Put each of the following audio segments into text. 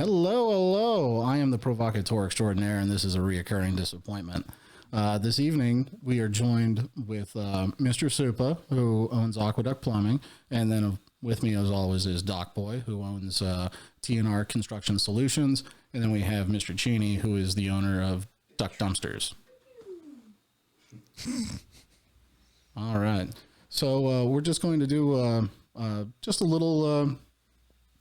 Hello, hello. I am the provocateur extraordinaire, and this is a reoccurring disappointment. This evening, we are joined with Mr. Suppa, who owns Aqueduct Plumbing, and then with me, as always, is Doc Boy, who owns T&R Construction Solutions, and then we have Mr. Cheney, who is the owner of Duck Dumpsters. All right. So we're just going to do just a little...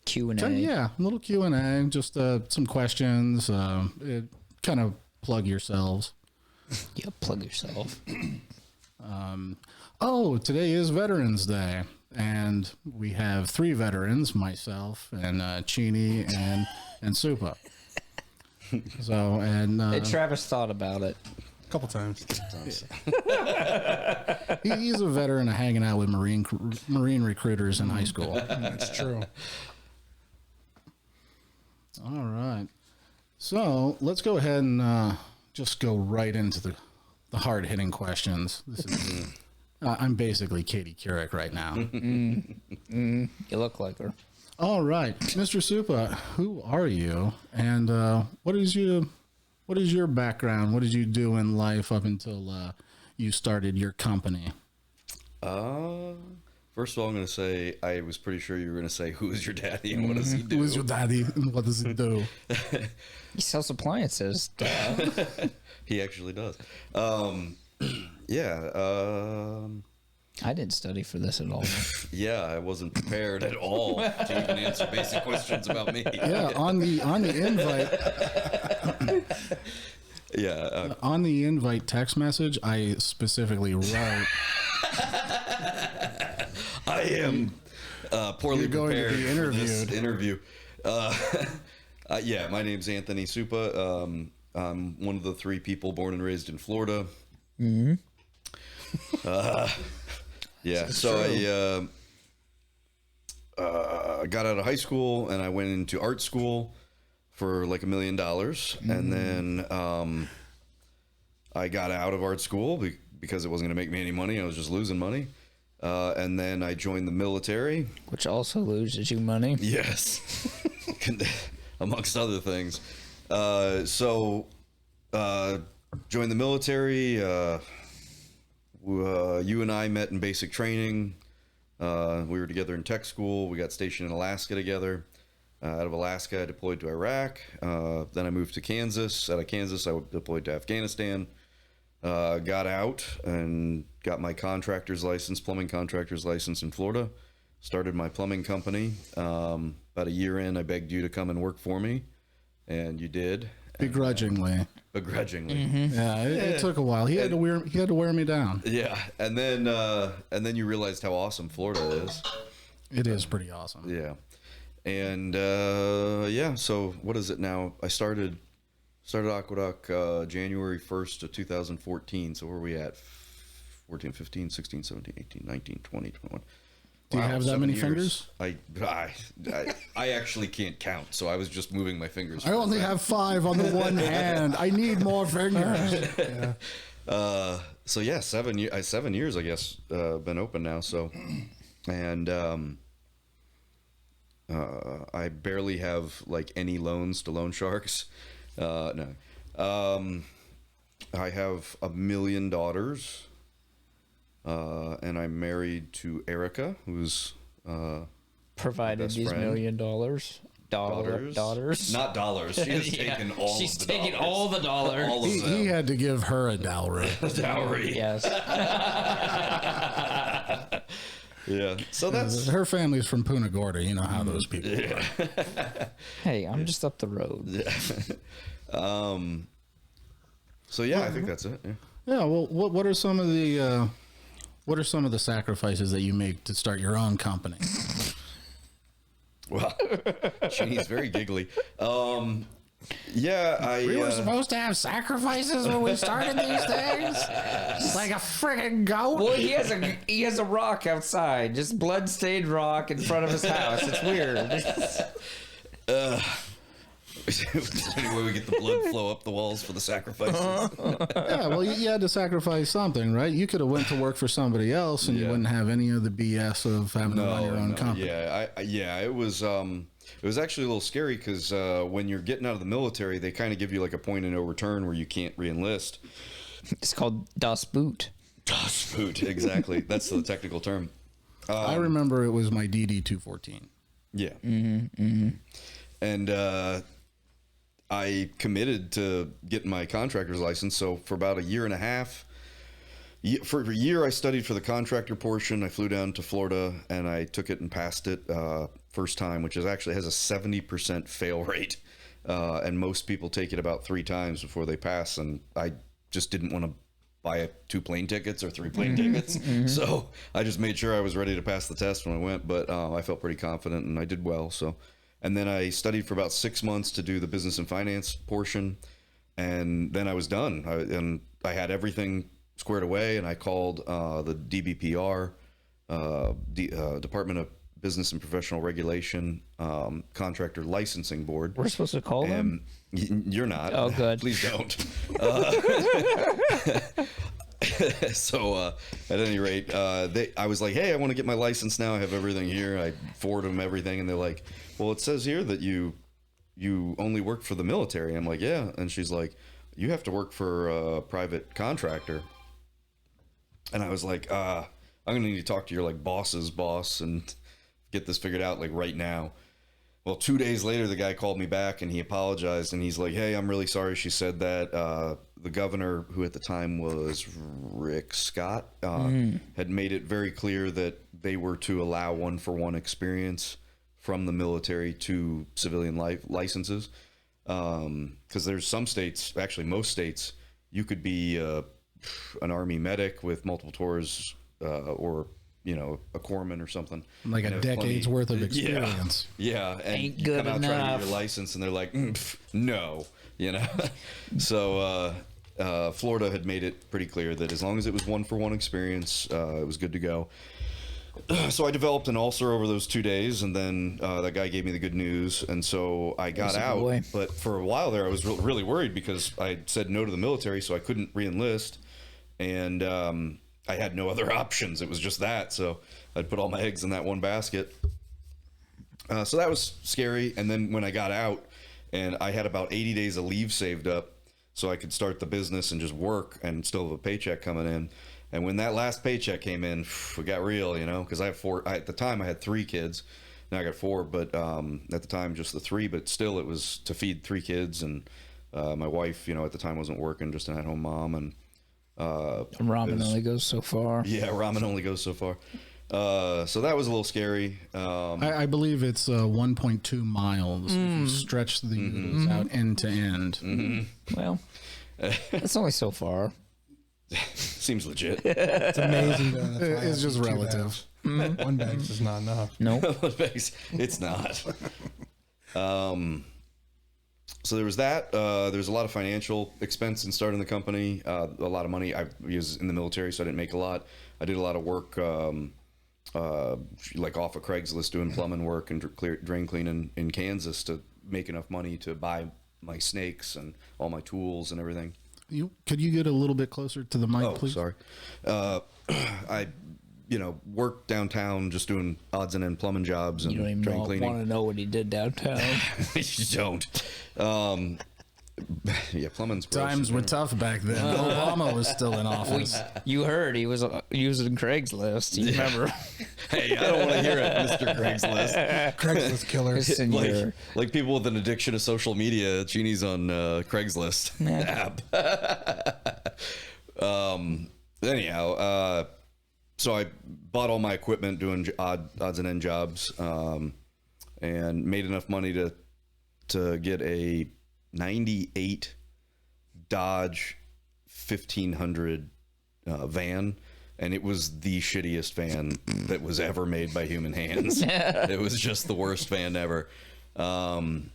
Q&A. Yeah, a little Q&A, just some questions, kind of plug yourselves. Yeah, plug yourself. Today is Veterans Day, and we have 3 veterans, myself and Cheney and Suppa. So, and Travis thought about it. A couple times. He's a veteran of hanging out with Marine recruiters in high school. That's true. All right. So let's go ahead and just go right into the hard-hitting questions. This is, I'm basically Katie Couric right now. You look like her. All right. Mr. Suppa, who are you? And what is your background? What did you do in life up until you started your company? First of all, I'm going to say, I was pretty sure you were going to say, who is your daddy and what does he do? Who is your daddy and what does he do? He sells appliances. He actually does. I didn't study for this at all. Yeah, I wasn't prepared at all to even answer basic questions about me. Yeah, on the invite. Yeah. On the invite text message, I specifically wrote, I am poorly prepared for this interview. Yeah, my name's Anthony Suppa. I'm one of the 3 people born and raised in Florida. Mm-hmm. Yeah, so I got out of high school and I went into art school for like $1 million. Mm-hmm. And then I got out of art school because it wasn't going to make me any money. I was just losing money. And then I joined the military. Which also loses you money. Yes. Amongst other things. Joined the military. You and I met in basic training. We were together in tech school. We got stationed in Alaska together. Out of Alaska, I deployed to Iraq. Then I moved to Kansas. Out of Kansas, I deployed to Afghanistan. Got out and got my contractor's license, plumbing contractor's license in Florida. Started my plumbing company. About a year in, I begged you to come and work for me, and you did. Begrudgingly. Mm-hmm. Yeah, it took a while. He had to wear me down. Yeah, and then you realized how awesome Florida is. It is pretty awesome. Yeah, and so what is it now? I started Aqueduct January 1st of 2014. So where are we at? 14, 15, 16, 17, 18, 19, 20, 21. Do you have that many fingers? I actually can't count, so I was just moving my fingers. I only have 5 on the one hand. I need more fingers. Yeah. So yeah, 7 years, I guess, been open now. So, and I barely have like any loans to loan sharks. No. I have 1 million daughters. And I'm married to Erica, who's provided these friend. $1 million. Daughters. Not dollars. She's taken all. She's of the taking dollars. all the dollars. All of them. He had to give her a dowry. Dowry. Yes. Yeah. So that's her family's from Punta Gorda. You know how those people are. Hey, I'm just up the road. Yeah. So yeah, I think that's it. Yeah. Yeah. Well, what are some of the sacrifices that you make to start your own company? Well, she's very giggly. Yeah, We were supposed to have sacrifices when we started these things. Like a friggin' goat. Well, he has a rock outside, just blood-stained rock in front of his house. It's weird. Is there any way we get the blood flow up the walls for the sacrifices? Yeah, well, you had to sacrifice something, right? You could have went to work for somebody else, and you wouldn't have any of the BS of having to run your own company. Yeah, it was. It was actually a little scary because when you're getting out of the military, they kind of give you like a point of no return where you can't re-enlist. It's called Das Boot. Das Boot, exactly. That's the technical term. I remember it was my DD 214. Yeah. And I committed to getting my contractor's license. So for about a year and a half, for a year, I studied for the contractor portion. I flew down to Florida and I took it and passed it first time, which is actually has a 70% fail rate. And most people take it about 3 times before they pass. And I just didn't want to buy 2 plane tickets or 3 plane tickets. So I just made sure I was ready to pass the test when I went, but I felt pretty confident and I did well. So, and then I studied for about 6 months to do the business and finance portion. And then I was done. And I had everything squared away, and I called the DBPR, Department of Business and Professional Regulation, Contractor Licensing Board. We're supposed to call them? You're not. Oh, good. Please don't. So at any rate, I was like, hey, I want to get my license now. I have everything here. I forwarded them everything, and they're like, well, it says here that you only work for the military. I'm like, yeah. And she's like, you have to work for a private contractor. And I was like, I'm gonna need to talk to your like boss's boss and get this figured out like right now. Well, 2 days later, the guy called me back and he apologized, and he's like, hey, I'm really sorry she said that. The governor, who at the time was Rick Scott, had made it very clear that they were to allow 1-for-1 experience from the military to civilian licenses. Because there's some states, actually most states, you could be an Army medic with multiple tours or a corpsman or something, like a decade's worth of experience. Yeah, and Ain't you good come out trying to enough. get your license, and they're like, no, So Florida had made it pretty clear that as long as it was 1-for-1 experience, it was good to go. So I developed an ulcer over those 2 days, and then that guy gave me the good news, and so I got out. Boy. But for a while there, I was really worried because I said no to the military, so I couldn't re-enlist, and I had no other options. It was just that, so I'd put all my eggs in that one basket. So that was scary. And then when I got out, and I had about 80 days of leave saved up, so I could start the business and just work and still have a paycheck coming in. And when that last paycheck came in, it got real, because I have 4. At the time, I had 3 kids. Now I got 4, but at the time, just the 3. But still, it was to feed 3 kids. And my wife, at the time wasn't working, just an at-home mom. And Ramen only goes so far. yeah, ramen only goes so far. So that was a little scary. I believe it's 1.2 miles if you stretch the noodles out end to end. Well, it's only so far. Seems legit. It's amazing. Though. That's why I It's have just 2 relative. bags. 1 bag is not enough. Nope. It's not. So there was that. There's a lot of financial expense in starting the company. A lot of money. I was in the military, so I didn't make a lot. I did a lot of work, like off of Craigslist, doing plumbing work and drain cleaning in Kansas to make enough money to buy my snakes and all my tools and everything. Could you get a little bit closer to the mic, Oh, please? sorry. I, worked downtown just doing odds and end plumbing jobs and You don't drain even cleaning. want to know what he did downtown. You don't. Yeah, plumbing's gross. Times were tough back then. Obama was still in office. You heard he was using Craigslist. You remember? Hey, I don't want to hear it, Mr. Craigslist. Craigslist killers. It's in your- Like people with an addiction to social media. Genie's on Craigslist app. Anyhow, so I bought all my equipment doing odds and end jobs, and made enough money to get a 98 Dodge 1500 van, and it was the shittiest van that was ever made by human hands. It was just the worst van ever, and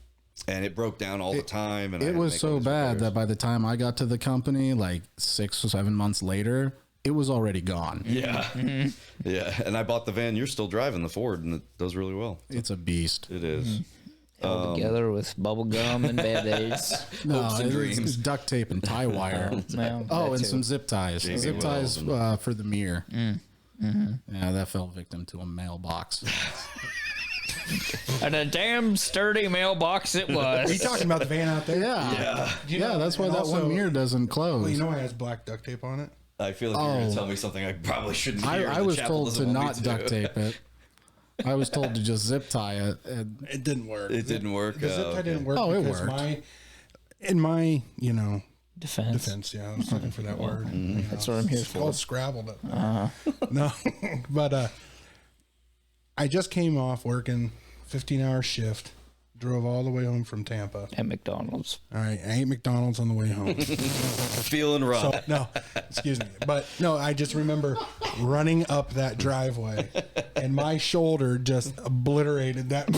it broke down all the time. And I had It to was make so all these bad repairs. that by the time I got to the company, like 6 or 7 months later, it was already gone. Yeah, yeah. And I bought the van you're still driving, the Ford, and it does really well. It's a beast. It is. Held together with bubble gum and Band-Aids. No, Hopes and it's dreams. duct tape and tie wire. Well, Oh, that and too. some zip ties. Jamie Zip ties Wells for the mirror. Yeah, that fell victim to a mailbox. And a damn sturdy mailbox it was. Are you talking about the van out there? Yeah, that's why and that also- one mirror doesn't close. Well, you know it has black duct tape on it. I feel like you're going to tell me something I probably shouldn't hear. I The was chapel told doesn't to want me not to. duct tape it. I was told to just zip tie it. And It didn't work. It didn't work. The zip tie didn't work Oh, it because worked. in my Defense. yeah, I was looking for that word. That's what I'm here It's for. called Scrabble. No, but I just came off working 15-hour shift, drove all the way home from Tampa. At McDonald's. All right, I ate McDonald's on the way home. Feeling rough. So, no, excuse me. But no, I just remember running up that driveway and my shoulder just obliterated that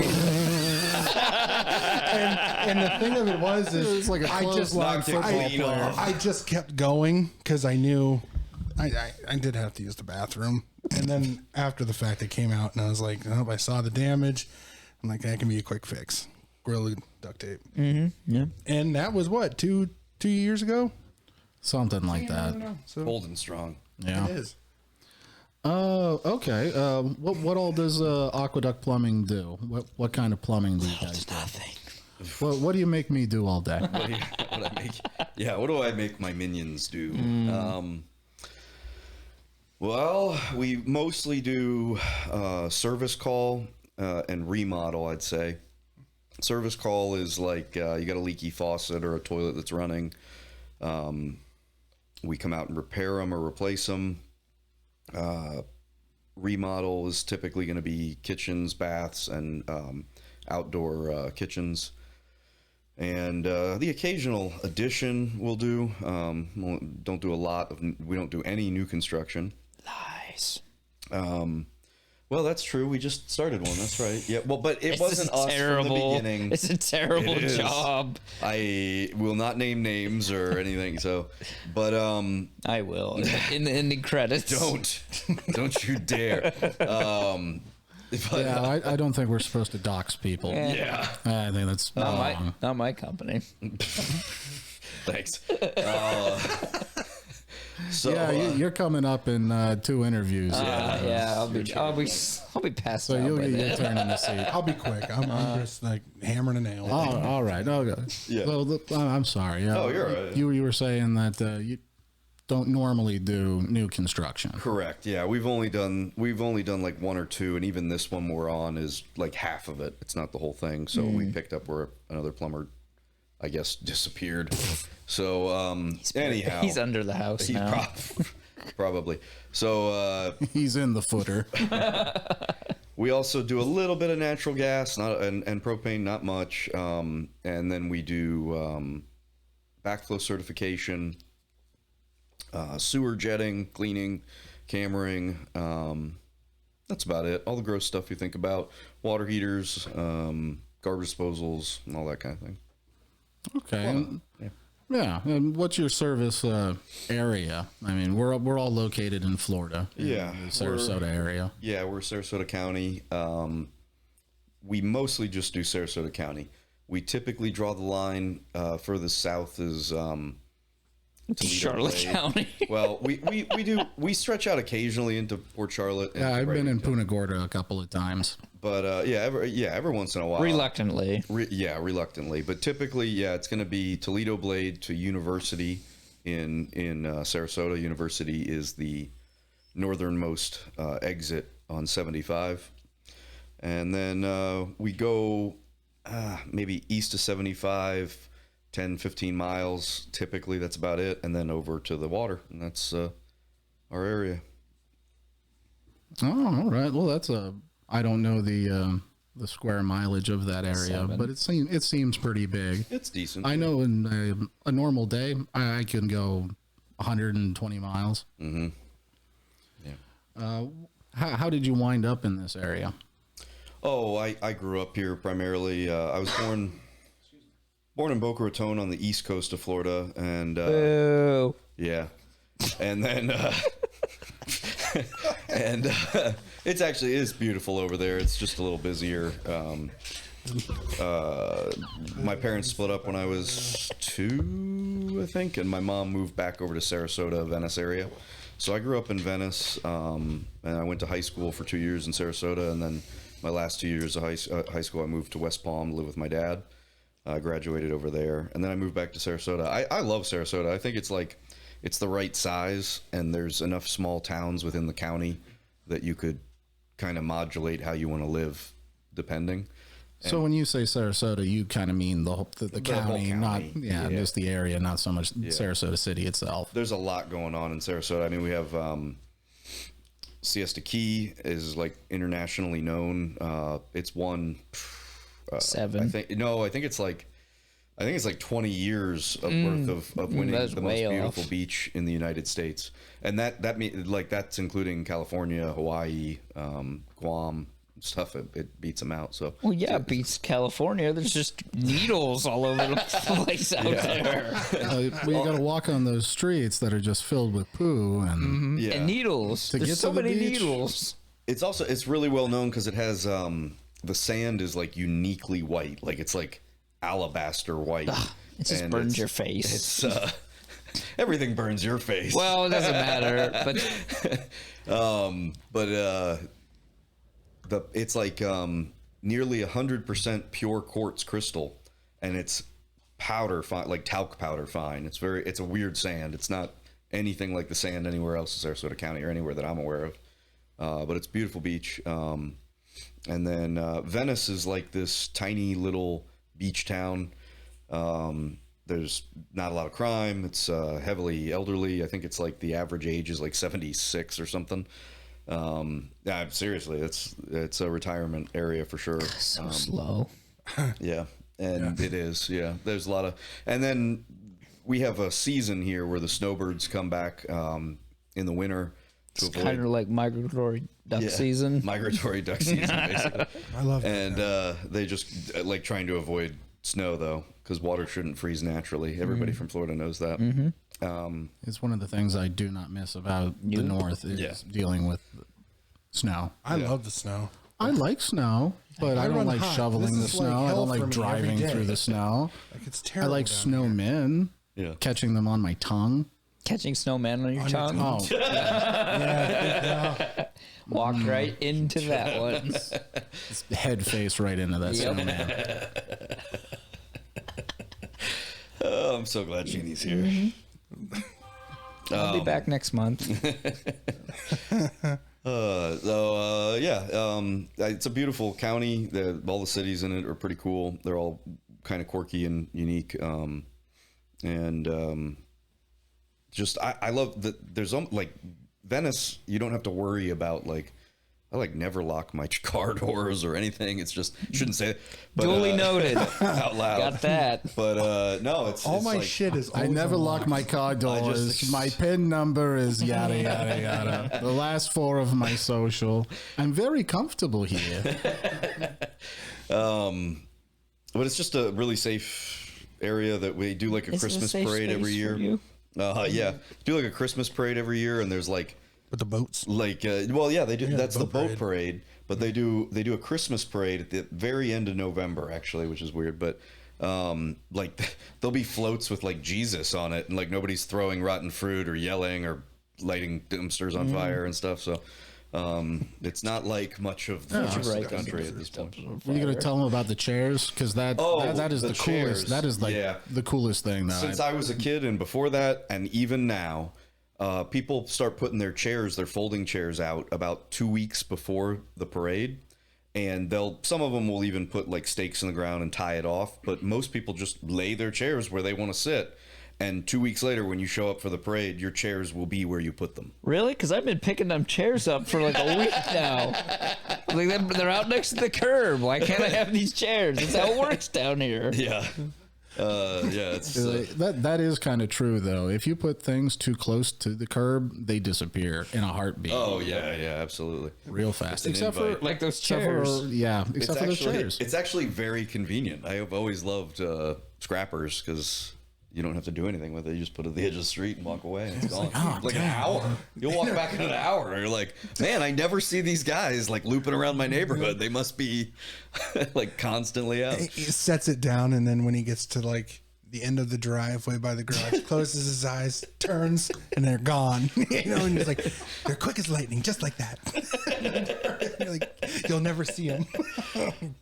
and the thing of it was It's like a I just clothesline football clean player. off. I just kept going because I knew I did have to use the bathroom. And then after the fact, it came out and I was like, oh, I saw the damage. I'm like, that can be a quick fix. Gorilla duct tape. Yeah. And that was what, two years ago? Something like that. So Cold and strong. Yeah. it is. Okay. What all does Aqueduct Plumbing do? What kind of plumbing do you guys do? Nothing. What do you make me do all day? What do I make my minions do? Well, we mostly do service call and remodel, I'd say. Service call is like you got a leaky faucet or a toilet that's running. We come out and repair them or replace them. Remodel is typically going to be kitchens, baths, and outdoor kitchens. And the occasional addition we'll do. We don't do any new construction. Lies. Well, that's true. We just started one. That's right. Yeah. Well, but it wasn't us from the beginning. It's a terrible It is. job. I will not name names or anything. So, but I will in the ending credits. don't you dare. But, Yeah, I don't think we're supposed to dox people. yeah. I think that's wrong. Not my company. Thanks. So Yeah, you're coming up in 2 interviews. Yeah, I'll be passed So out you'll by get your then. turn in the seat. I'll be quick. I'm just like hammering a nail. Oh, all right. Okay. Yeah. Well, I'm sorry. Yeah. Oh, you're all right. You were saying that you don't normally do new construction. correct. Yeah, we've only done like 1 or 2, and even this one we're on is like half of it. It's not the whole thing. So we picked up where another plumber, I guess, disappeared. So anyhow, He's under the house now. Probably. So He's in the footer. we also do a little bit of natural gas, and propane, not much. And then we do backflow certification, sewer jetting, cleaning, cammering. That's about it. All the gross stuff you think about: water heaters, garbage disposals, and all that kind of thing. Okay. Yeah. And what's your service area? I mean, we're all located in Florida. in Yeah, the Sarasota area. Yeah, we're Sarasota County. We mostly just do Sarasota County. We typically draw the line furthest south is Toledo Charlotte Blade. County. Well, we stretch out occasionally into Port Charlotte. and Yeah, I've been in Bradenton. Punta Gorda a couple of times. But every once in a while. Reluctantly. Reluctantly, but typically, it's going to be Toledo Blade to University in Sarasota. University is the northernmost exit on 75, and then we go maybe east of 75, 10, 15 miles. Typically, that's about it, and then over to the water, and that's our area. Oh, all right. Well, that's I don't know the square mileage of that area, but it seems pretty big. It's decent. I know in a normal day, I can go 120 miles. Mm-hmm. Yeah. How did you wind up in this area? Oh, I grew up here primarily. I was born in Boca Raton on the east coast of Florida, and Boo. yeah, and then it is beautiful over there. It's just a little busier. My parents split up when I was 2, I think, and my mom moved back over to Sarasota, Venice area. So I grew up in Venice, and I went to high school for 2 years in Sarasota, and then my last 2 years of high school, I moved to West Palm to live with my dad. I graduated over there, and then I moved back to Sarasota. I love Sarasota. I think it's the right size, and there's enough small towns within the county that you could kind of modulate how you want to live, depending. So when you say Sarasota, you kind of mean the whole county, not county. just the area, not so much Sarasota City itself. There's a lot going on in Sarasota. I mean, we have Siesta Key is like internationally known. It's won 7. I think it's like 20 years of worth of winning That's the most way beautiful off. beach in the United States, and that means like that's including California, Hawaii, Guam stuff. It beats them out. So Well, yeah, it beats California. There's just needles all over the place out there. We got to walk on those streets that are just filled with poo and yeah, And needles. To There's get so to the many beach. needles. it's really well known because it has the sand is like uniquely white, like it's like alabaster white. It just And burns your face. It's everything burns your face. Well, it doesn't matter. But It's like nearly 100% pure quartz crystal, and it's powder fine, like talc powder fine. It's a weird sand. It's not anything like the sand anywhere else in Sarasota County or anywhere that I'm aware of. But it's a beautiful beach. And then Venice is like this tiny little beach town. There's not a lot of crime. It's heavily elderly. I think it's like the average age is like 76 or something. Yeah, seriously, it's a retirement area for sure. so slow. Yeah, and it is. Yeah, there's a lot of, and then we have a season here where the snowbirds come back in the winter to It's avoid kind of like migratory duck season. migratory duck season, basically. I love that. And they just like trying to avoid snow though, because water shouldn't freeze naturally. Everybody from Florida knows that. it's one of the things I do not miss about the North is dealing with snow. I love the snow. I like snow, but I don't run like hot. shoveling the This is like snow. I hell don't for like me every driving day. through the snow. Like it's I terrible. like down snowmen, Yeah. catching them on my tongue. Catching snowman on your tongue. Oh, here. Yeah. Walk right into that one. head face right into that Yep. snowman. Oh, I'm so glad Jeannie's here. I'll be back next month. It's a beautiful county. All the cities in it are pretty cool. They're all kind of quirky and unique. Just I love that. There's like Venice. You don't have to worry about like. I like never lock my car doors or anything. It's just shouldn't say it. But, Duly noted. out loud. Got that. But no, it's All it's my like, shit is. I always never lock unlocked. my car doors. My PIN number is yada, yada, yada. The last 4 of my social. I'm very comfortable here. But it's just a really safe area that we do like a Is it a Christmas safe parade every space year. for you? Yeah, do like a Christmas parade every year, and there's like With the boats. like well yeah they do Yeah, that's the the boat boat parade, but they do a Christmas parade at the very end of November actually, which is weird, but like there'll be floats with like Jesus on it, and like nobody's throwing rotten fruit or yelling or lighting dumpsters on fire and stuff, so it's not like much of the rest of the country at this point. You gonna tell them about the chairs because that is the the chairs. coolest. That is like Yeah. the coolest thing. That Since I was a kid and before that, and even now, people start putting their folding chairs out about 2 weeks before the parade. And some of them will even put like stakes in the ground and tie it off. But most people just lay their chairs where they want to sit. And 2 weeks later, when you show up for the parade, your chairs will be where you put them. Really? Because I've been picking them chairs up for like a week now. Like they're out next to the curb. Why can't I have these chairs? That's how it works down here. Yeah. It's that is kind of true though. If you put things too close to the curb, they disappear in a heartbeat. oh yeah, absolutely. real fast. an Except for invite. Like those except chairs. for except for the chairs. It's actually very convenient. I have always loved scrappers because you don't have to do anything with it. You just put it at the edge of the street and walk away, and it's gone. Like an hour. You'll walk back in an hour. And you're like, man, I never see these guys like looping around my neighborhood. They must be like constantly out. He sets it down, and then when he gets to like the end of the driveway by the garage, closes his eyes, turns, and they're gone. You know, and he's like, they're quick as lightning, just like that. You're like, you'll never see them,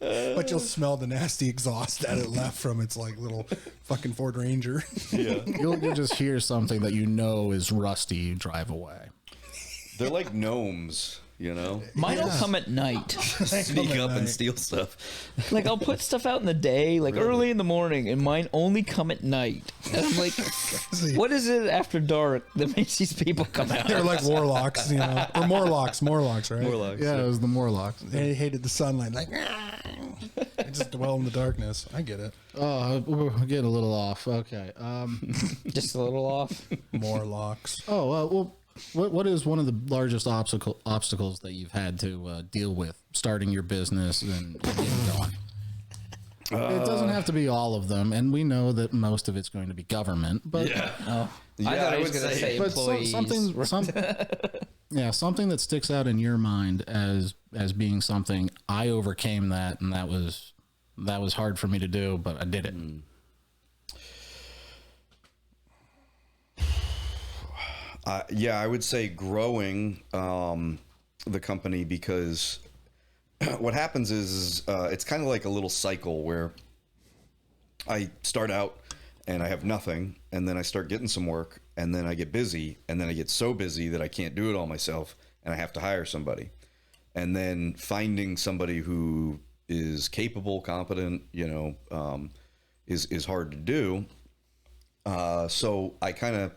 but you'll smell the nasty exhaust that it left from its like little fucking Ford Ranger. Yeah. You'll just hear something that you know is rusty. You drive away. They're like gnomes, you know? Mine will come at night. Sneak up and steal stuff. Like I'll put stuff out in the day, like early in the morning, and mine only come at night. And I'm like, what is it after dark that makes these people come out? They're like warlocks, you know, or Morlocks, right? Morlocks. Yeah, it was the Morlocks. They hated the sunlight, like they just dwell in the darkness. I get it. Oh, we're getting a little off. Okay. Just a little off. Morlocks. Oh, well, what is one of the largest obstacles that you've had to deal with starting your business and getting going? It doesn't have to be all of them, and we know that most of it's going to be government. But I thought I was would going to say but employees. something that sticks out in your mind as being something I overcame that, and that was hard for me to do, but I did it. Yeah, I would say growing the company, because what happens is it's kind of like a little cycle where I start out and I have nothing, and then I start getting some work, and then I get busy, and then I get so busy that I can't do it all myself, and I have to hire somebody. And then finding somebody who is capable, competent, you know, is hard to do. So I kind of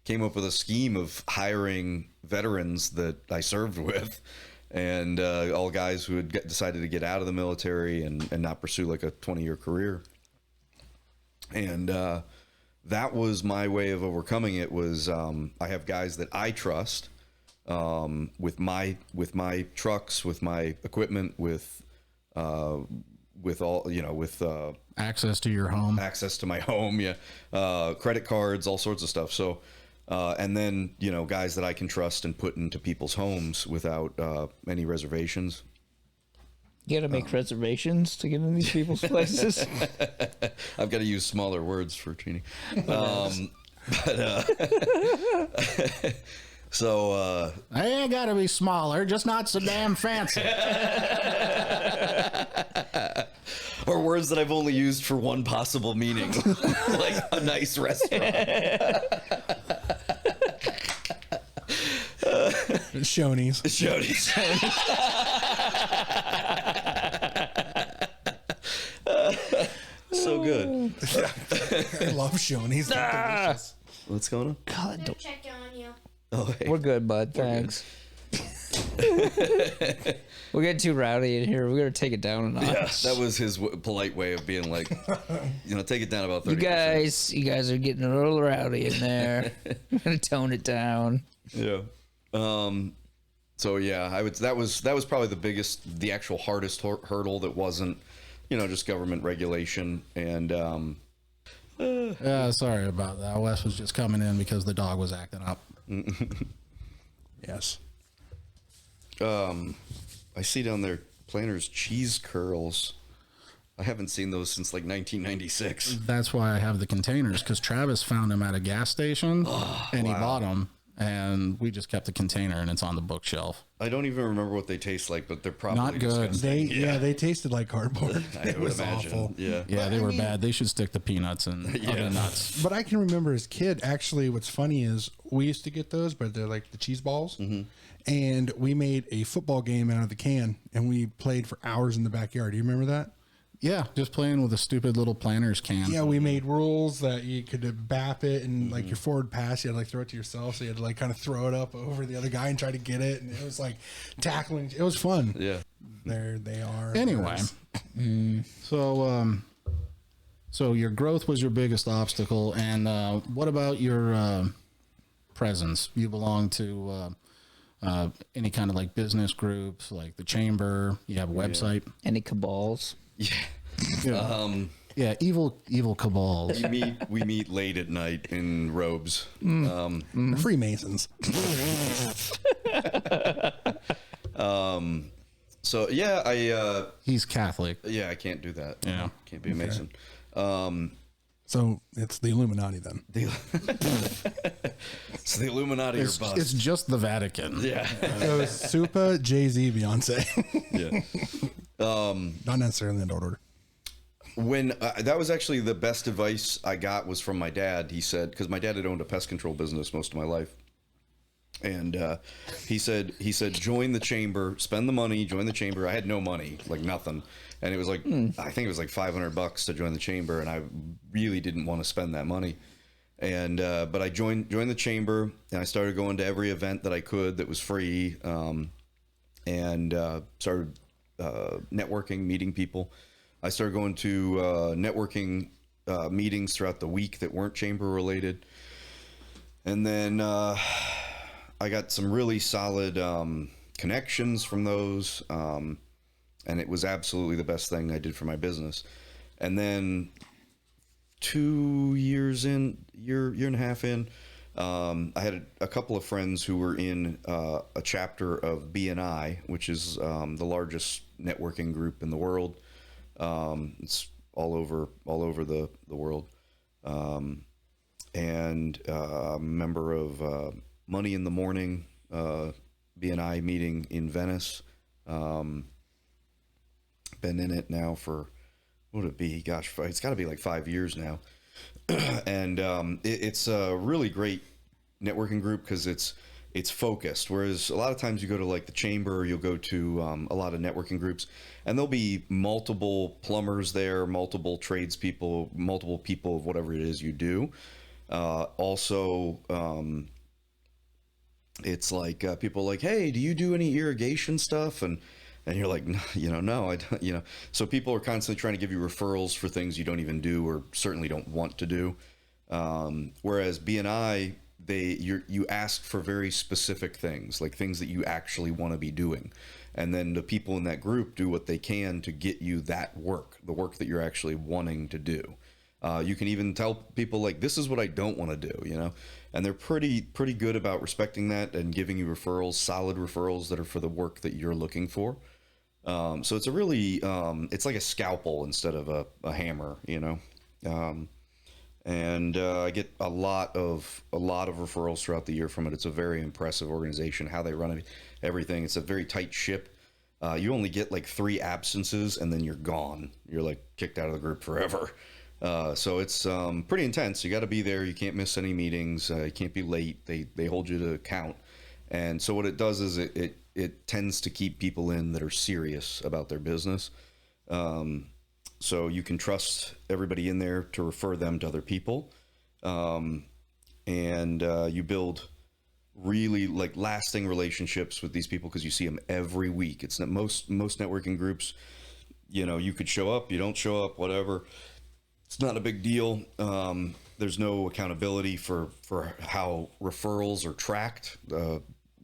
came up with a scheme of hiring veterans that I served with, and all guys who had decided to get out of the military and not pursue like a 20-year career. And that was my way of overcoming it. Was I have guys that I trust with my trucks, with my equipment, with all, you know, with Access to your home. access to my home, yeah, credit cards, all sorts of stuff. So, and then, you know, guys that I can trust and put into people's homes without any reservations. You got to make reservations to get in these people's places. I've got to use smaller words for Cheney. So They ain't got to be smaller, just not so damn fancy. or words that I've only used for one possible meaning, like a nice restaurant. Shoney's. Shoney's. So good. I love Shoney's. They're delicious. What's going on? God, don't. Check on you. Oh, hey. We're good, bud. Thanks. We're getting too rowdy in here. We got to take it down a notch. Yeah, that was his polite way of being like, you know, take it down about 30%. You guys are getting a little rowdy in there. I'm gonna tone it down. Yeah. So yeah, that was probably the actual hardest hurdle that wasn't, you know, just government regulation. And Yeah, sorry about that. Wes was just coming in because the dog was acting up. Yes. I see down there Planner's cheese curls. I haven't seen those since like 1996. That's why I have the containers, because Travis found them at a gas station and he bought them, and we just kept the container and it's on the bookshelf. I don't even remember what they taste like, but they're probably Not good. disgusting. They tasted like cardboard. I It would was imagine. awful. Yeah. Yeah, they were bad. They should stick to peanuts and other nuts. But I can remember as a kid, actually, what's funny is we used to get those, but they're like the cheese balls. Mm-hmm. And we made a football game out of the can, and we played for hours in the backyard. Do you remember that? Yeah, just playing with a stupid little Planners can. Yeah, we made rules that you could bap it, and like your forward pass, you had to like throw it to yourself, so you had to like kind of throw it up over the other guy and try to get it, and it was like tackling. It was fun. Yeah. There they are. Anyway, so your growth was your biggest obstacle, and what about your presence? You belong to any kind of like business groups, like the chamber. You have a website. Any cabals? Yeah. Yeah, evil cabals. We meet late at night in robes. Freemasons. So yeah, He's Catholic. I can't do that. Yeah. Can't be a Mason. So it's the Illuminati then. It's the Illuminati or bust. It's just the Vatican. Yeah. So Suppa, Jay-Z, Beyonce. Yeah. Not necessarily in that order. When that was actually the best advice I got was from my dad. He said, because my dad had owned a pest control business most of my life. And he said, join the chamber, spend the money, join the chamber. I had no money, like nothing. And it was like, I think it was like $500 to join the chamber. And I really didn't want to spend that money. And, but I joined the chamber, and I started going to every event that I could that was free. And started networking, meeting people. I started going to networking meetings throughout the week that weren't chamber related. And then I got some really solid connections from those. And it was absolutely the best thing I did for my business. And then 2 years in, year and a half in, I had a couple of friends who were in a chapter of BNI, which is the largest networking group in the world. It's all over the world. And a member of Money in the Morning, BNI meeting in Venice. Been in it now for, what would it be? Gosh, it's got to be like 5 years now. And it's a really great networking group because it's focused. Whereas a lot of times you go to like the chamber, you'll go to a lot of networking groups, and there'll be multiple plumbers there, multiple tradespeople, multiple people of whatever it is you do. Also, it's like people are like, hey, do you do any irrigation stuff? And you're like, no, I don't, so people are constantly trying to give you referrals for things you don't even do or certainly don't want to do. Whereas BNI, you ask for very specific things, like things that you actually want to be doing. And then the people in that group do what they can to get you that work, the work that you're actually wanting to do. You can even tell people like, this is what I don't want to do, and they're pretty good about respecting that and giving you referrals, solid referrals that are for the work that you're looking for. So it's a really, it's like a scalpel instead of a hammer, and I get a lot of referrals throughout the year from it. It's a very impressive organization, how they run everything. It's a very tight ship. You only get like 3 absences and then you're gone. You're like kicked out of the group forever. So it's pretty intense. You got to be there. You can't miss any meetings. You can't be late. They hold you to account. And so what it does is it tends to keep people in that are serious about their business. So you can trust everybody in there to refer them to other people. And you build really like lasting relationships with these people because you see them every week. It's not most networking groups, you could show up, you don't show up, whatever. It's not a big deal. There's no accountability for how referrals are tracked.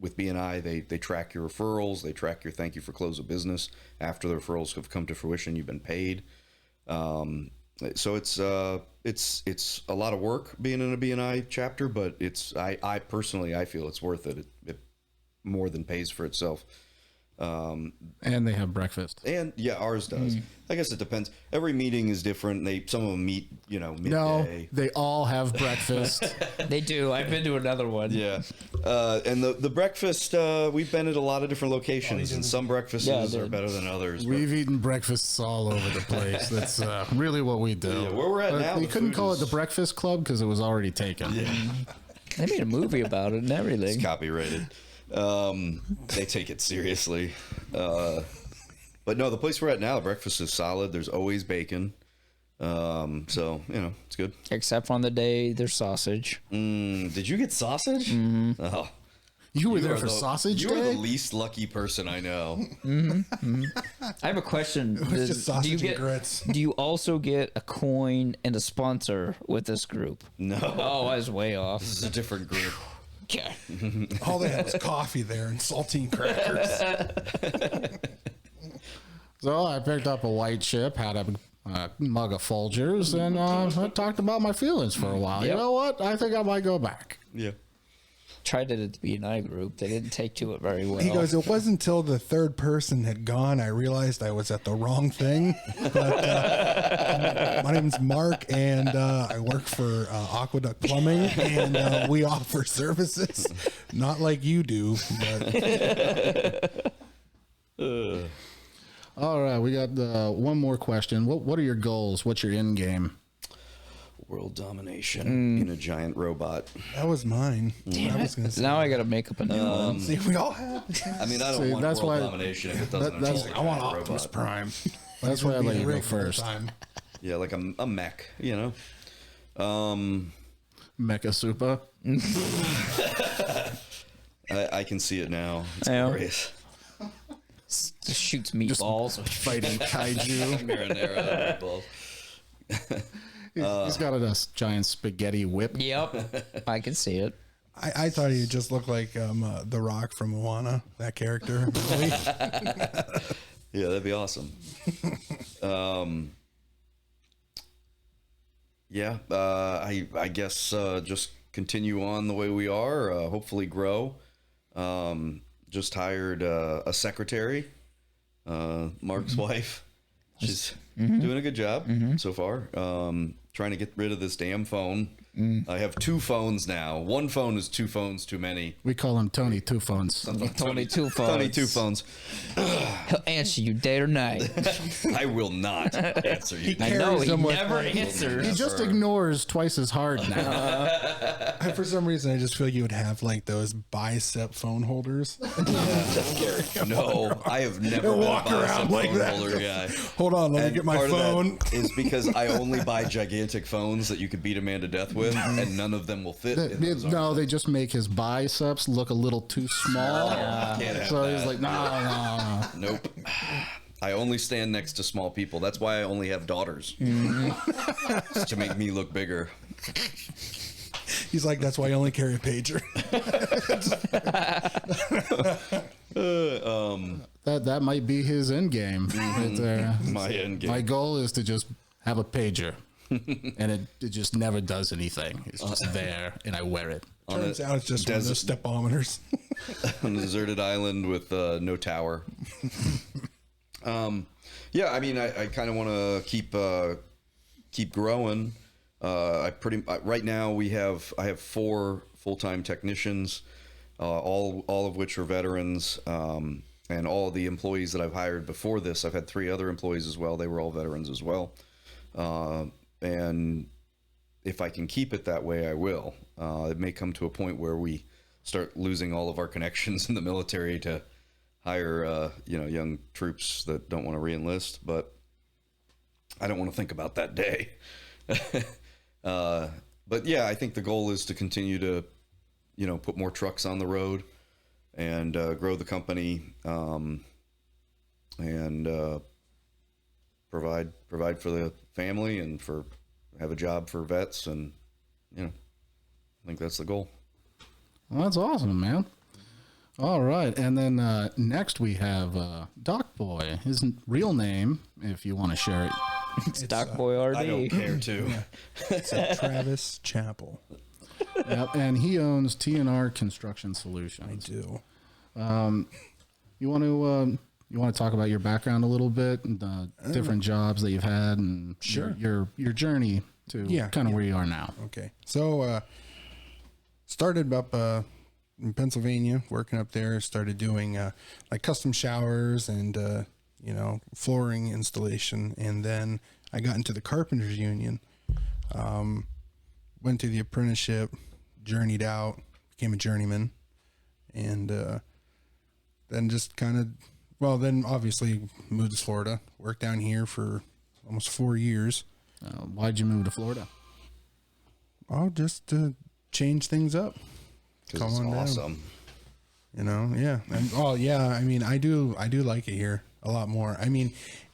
With BNI, they track your referrals. They track your thank you for close of business. After the referrals have come to fruition, you've been paid. So it's a lot of work being in a BNI chapter, but I personally feel it's worth it. It more than pays for itself. And they have breakfast. And yeah, ours does. I guess it depends. Every meeting is different. Some of them meet, midday. No, they all have breakfast. They do. I've been to another one. Yeah. And the breakfast, we've been at a lot of different locations, and some breakfasts are better than others. We've eaten breakfasts all over the place. That's really what we do. Yeah, where we're at now, you couldn't call it the Breakfast Club because it was already taken. Yeah. They made a movie about it and everything. It's copyrighted. They take it seriously. But no, the place we're at now, the breakfast is solid. There's always bacon. So, it's good. Except on the day there's sausage. Did you get sausage? Mm-hmm. Oh, You were there for sausage You day? are the least lucky person I know. I have a question. It's just sausage and grits. Do you also get a coin and a sponsor with this group? No. Oh, I was way off. This is a different group. Okay. All they had was coffee there and saltine crackers. So I picked up a white chip, had a mug of Folgers, and I talked about my feelings for a while. Yep. You know what? I think I might go back. Yeah. tried it at the B&I group. They didn't take to it very well. He goes, it wasn't until the third person had gone I realized I was at the wrong thing. But my name's Mark, and I work for Aqueduct Plumbing, and we offer services, not like you do. But All right, we got one more question. What are your goals? What's your end game? World domination in a giant robot. that was mine. Damn I was gonna it. say, Now I got to make up a new one. see, we all have. I mean, I don't See, want that's world why- domination if it doesn't involve a I want giant Optimus robot. Prime. That's why I let you go first. Yeah, like a mech, you know. Mecha Suppa. I can see it now. It's Yeah. glorious. Just shoots meatballs. Fighting kaiju. Marinara meatballs. He's got a giant spaghetti whip. Yep. I can see it. I thought he just looked like The Rock from Moana, that character. Really? Yeah, that'd be awesome. Yeah, I guess just continue on the way we are. Hopefully grow. Just hired a secretary, Mark's wife. She's doing a good job so far. Trying to get rid of this damn phone. I have 2 phones now. One phone is 2 phones too many. We call him Tony Two Phones. Tony Two Phones. Tony 2 phones. He'll answer you day or night. I will not answer you. I know, he them with never like- answers. He just ignores twice as hard now. For some reason, I just feel you would have like those bicep phone holders. No, I have never been a walk around bicep like phone that. holder guy. Hold on, let me And get my part of that phone. is because I only buy gigantic phones that you could beat a man to death with, and none of them will fit. In those No, they just make his biceps look a little too small. Can't have So that. he's like, no. Nope. I only stand next to small people. That's why I only have daughters. It's to make me look bigger. He's like, that's why I only carry a pager. That might be his end game. Right there. My end game. My goal is to just have a pager, and it just never does anything. It's just there, and I wear it. Turns out it's just one of those stepometers. On a deserted island with no tower. Yeah, I mean, I kind of want to keep growing. Right now I have 4 full-time technicians, all of which are veterans, and all the employees that I've hired before this. I've had 3 other employees as well. They were all veterans as well, and if I can keep it that way, I will. It may come to a point where we start losing all of our connections in the military to hire, young troops that don't want to re-enlist, but I don't want to think about that day. But yeah, I think the goal is to continue to, put more trucks on the road and grow the company, and provide for the family and have a job for vets, and I think that's the goal. Well, that's awesome, man. All right, and then next we have Doc Boy. His real name, if you want to share it. It's Doc Boy R.D. I don't care to. It's Travis Chapel. Yep, and he owns T&R Construction Solutions. Do. You want to talk about your background a little bit, and the different jobs that you've had, and Sure. your journey to kind of where you are now. Okay. So, started up in Pennsylvania, working up there, started doing like custom showers and, flooring installation. And then I got into the Carpenters Union, went through the apprenticeship, journeyed out, became a journeyman, and then just then obviously moved to Florida, worked down here for almost 4 years. Why'd you move to Florida? Oh, just to change things up. Because it's Come on down. awesome. Yeah. I mean, I do like it here a lot more. I mean,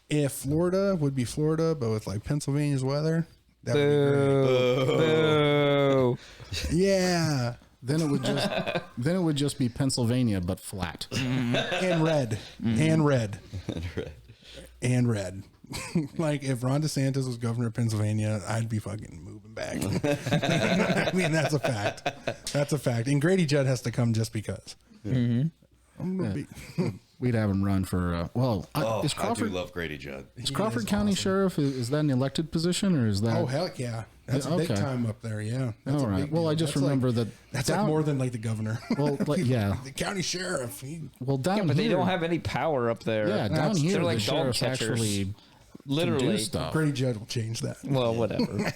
if Florida would be Florida, but with like Pennsylvania's weather, that would be Boo. great. Yeah. Then it would just be Pennsylvania, but flat. And red. And red. And red. Like if Ron DeSantis was governor of Pennsylvania, I'd be fucking moving back. I mean, that's a fact. That's a fact. And Grady Judd has to come just because. I'm gonna be. We'd have him run for. Is I Crawford? do love Grady Judd. Is Crawford County Sheriff? Is that an elected position or is that? Oh heck yeah, that's a big Okay. time up there. Yeah. That's All a right. big Well, deal. I just That's remember like, that. that's like more than like the governor. Well, yeah. The county sheriff. Well, down Yeah, but here, they don't have any power up there. Yeah, down here, they're like the dog sheriffs catchers. actually can Literally. do stuff. Grady Judd will change that. Well, whatever.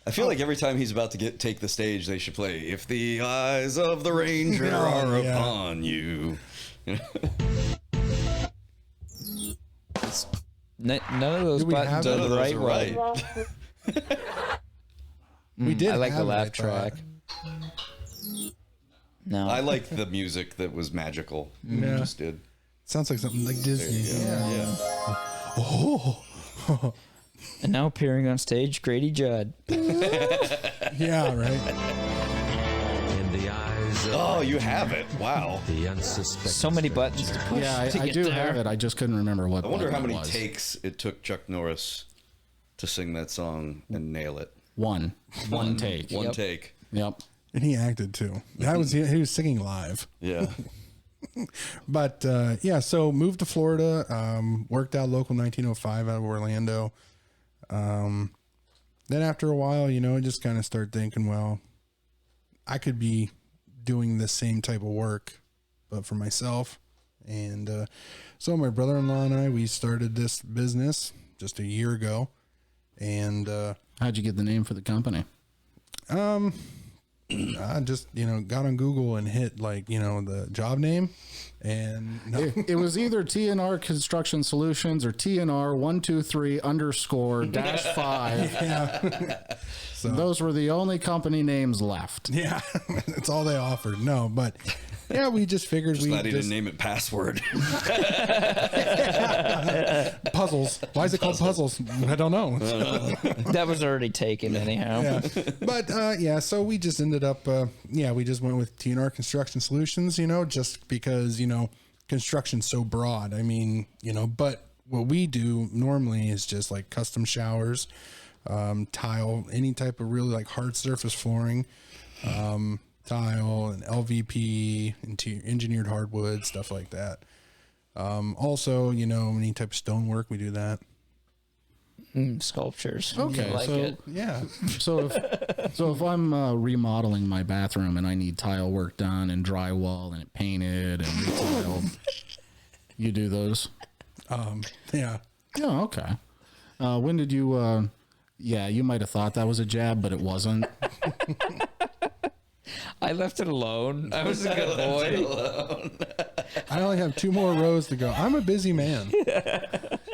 I feel like every time he's about to take the stage, they should play "If the Eyes of the Ranger Are yeah. Upon You." None of those Do we buttons have are none the of right those are way. right. We did. I like the have it, laugh I thought. track. No. I like the music that was magical. Yeah. Just did. Sounds like something like Disney. Yeah. Oh. And now appearing on stage, Grady Judd. Yeah. Right. In the eyes of Oh, you have it. Wow. the unsuspecting. So many buttons to push. Yeah, to I get do there. have it. I just couldn't remember what. I wonder button how many it was. takes it took Chuck Norris to sing that song and nail it. One take. One Yep. take. Yep. And he acted too. That was he was singing live. Yeah. But yeah, so moved to Florida. Worked out local 1905 out of Orlando. Then after a while, I just kind of started thinking, well, I could be doing the same type of work, but for myself. And so my brother-in-law and I, we started this business just a year ago. And How'd you get the name for the company? I just, got on Google and hit the job name. And It was either TNR Construction Solutions or TNR 123_-5. yeah. Those were the only company names left. Yeah, that's all they offered. No, but yeah, we just figured Just we not even name it Password. puzzles. Why is it called puzzles? I don't know. That was already taken anyhow. Yeah, but yeah, so we just ended up. We just went with TNR Construction Solutions. Just because construction's so broad. I mean, but what we do normally is just like custom showers, tile, any type of really like hard surface flooring, tile and LVP, engineered hardwood, stuff like that. Also, any type of stonework, we do that. Sculptures. Okay, I like so it. Yeah. so if I'm remodeling my bathroom and I need tile work done and drywall and it painted and retiled, you do those? Yeah. Yeah. Okay. When did you? Yeah, you might have thought that was a jab, but it wasn't. I left it alone. I was a good boy. I only have 2 more rows to go. I'm a busy man.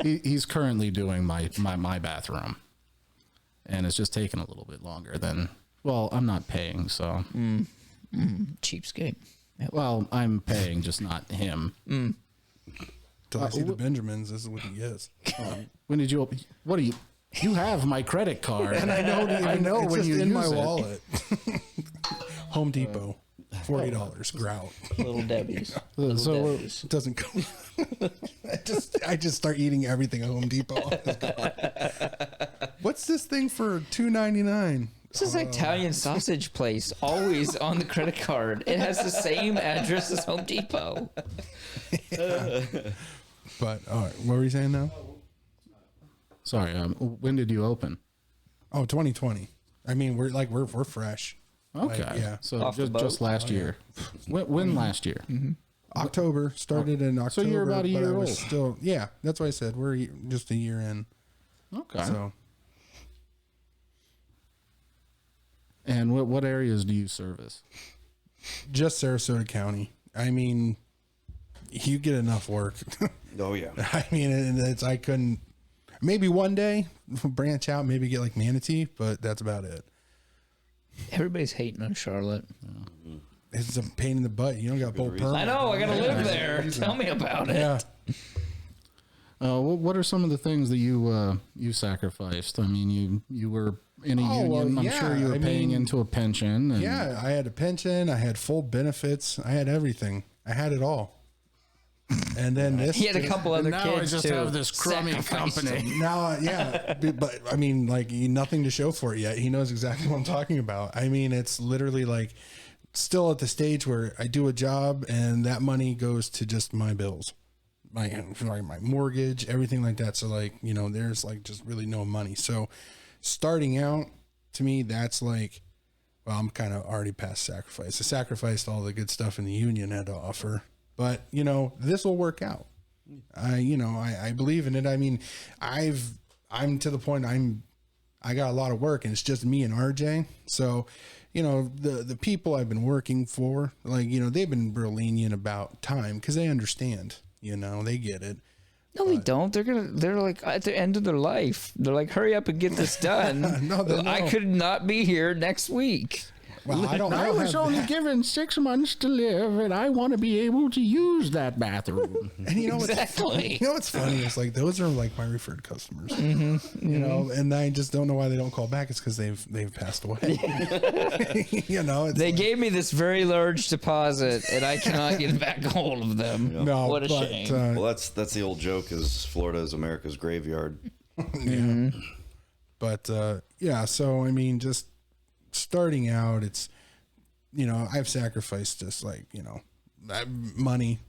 He's currently doing my bathroom, and it's just taking a little bit longer than. Well, I'm not paying, so. Cheapskate. Well, I'm paying, just not him. Till I see the Benjamins, this is what he gets. When did you open? What do you? You have my credit card, and I know It's when just you in use my it. wallet. Home Depot, $40 grout. Little Debbie's. So It doesn't go. I just start eating everything at Home Depot. What's this thing for $2.99? This is an Italian sausage place, always on the credit card. It has the same address as Home Depot. But all right, what were you saying now? sorry. When did you open? Oh, 2020. I mean, we're fresh. Okay. Like, yeah. So Off the just boat? last year. When last year? October started in October. So you're about a but year I was old. Still, yeah. That's what I said. We're just a year in. Okay. So And what areas do you service? just Sarasota County. I mean, you get enough work. Oh yeah. I mean, I couldn't. Maybe one day branch out, maybe get like Manatee, but that's about it. Everybody's hating on Charlotte. It's a pain in the butt. You don't got both permit. I know. I gotta live there. Tell me about it. Yeah. What are some of the things that you sacrificed? I mean, you were in a union. well, I'm yeah, sure you were I paying mean, into a pension. And Yeah, I had a pension. I had full benefits. I had everything. I had it all. And then this, He had a couple other now kids I just too. have this crummy Sacrificed company. them. now, but I mean, like, nothing to show for it yet. He knows exactly what I'm talking about. I mean, it's literally like still at the stage where I do a job and that money goes to just my bills, my mortgage, everything like that. So like, you know, there's like just really no money. So starting out, to me, that's like, well, I'm kind of already past sacrifice. I sacrificed all the good stuff in the union had to offer, but you know, this will work out. I believe in it. I mean, I'm to the point I got a lot of work and it's just me and RJ. So, you know, the people I've been working for, like, you know, they've been real lenient about time because they understand, you know, they get it. No, they don't. They're like at the end of their life. They're like, hurry up and get this done. No. I could not be here next week. Well, I don't know. I was only given 6 months to live, and I want to be able to use that bathroom. And you know what's Exactly. funny? You know what's funny? It's like those are like my referred customers. You know, and I just don't know why they don't call back. It's because they've passed away. You know, it's They gave me this very large deposit, and I cannot get back a hold of them. no, What a but, shame. Well, that's the old joke is Florida is America's graveyard. But yeah, so I mean, just starting out, it's, you know, I've sacrificed just like, you know, money,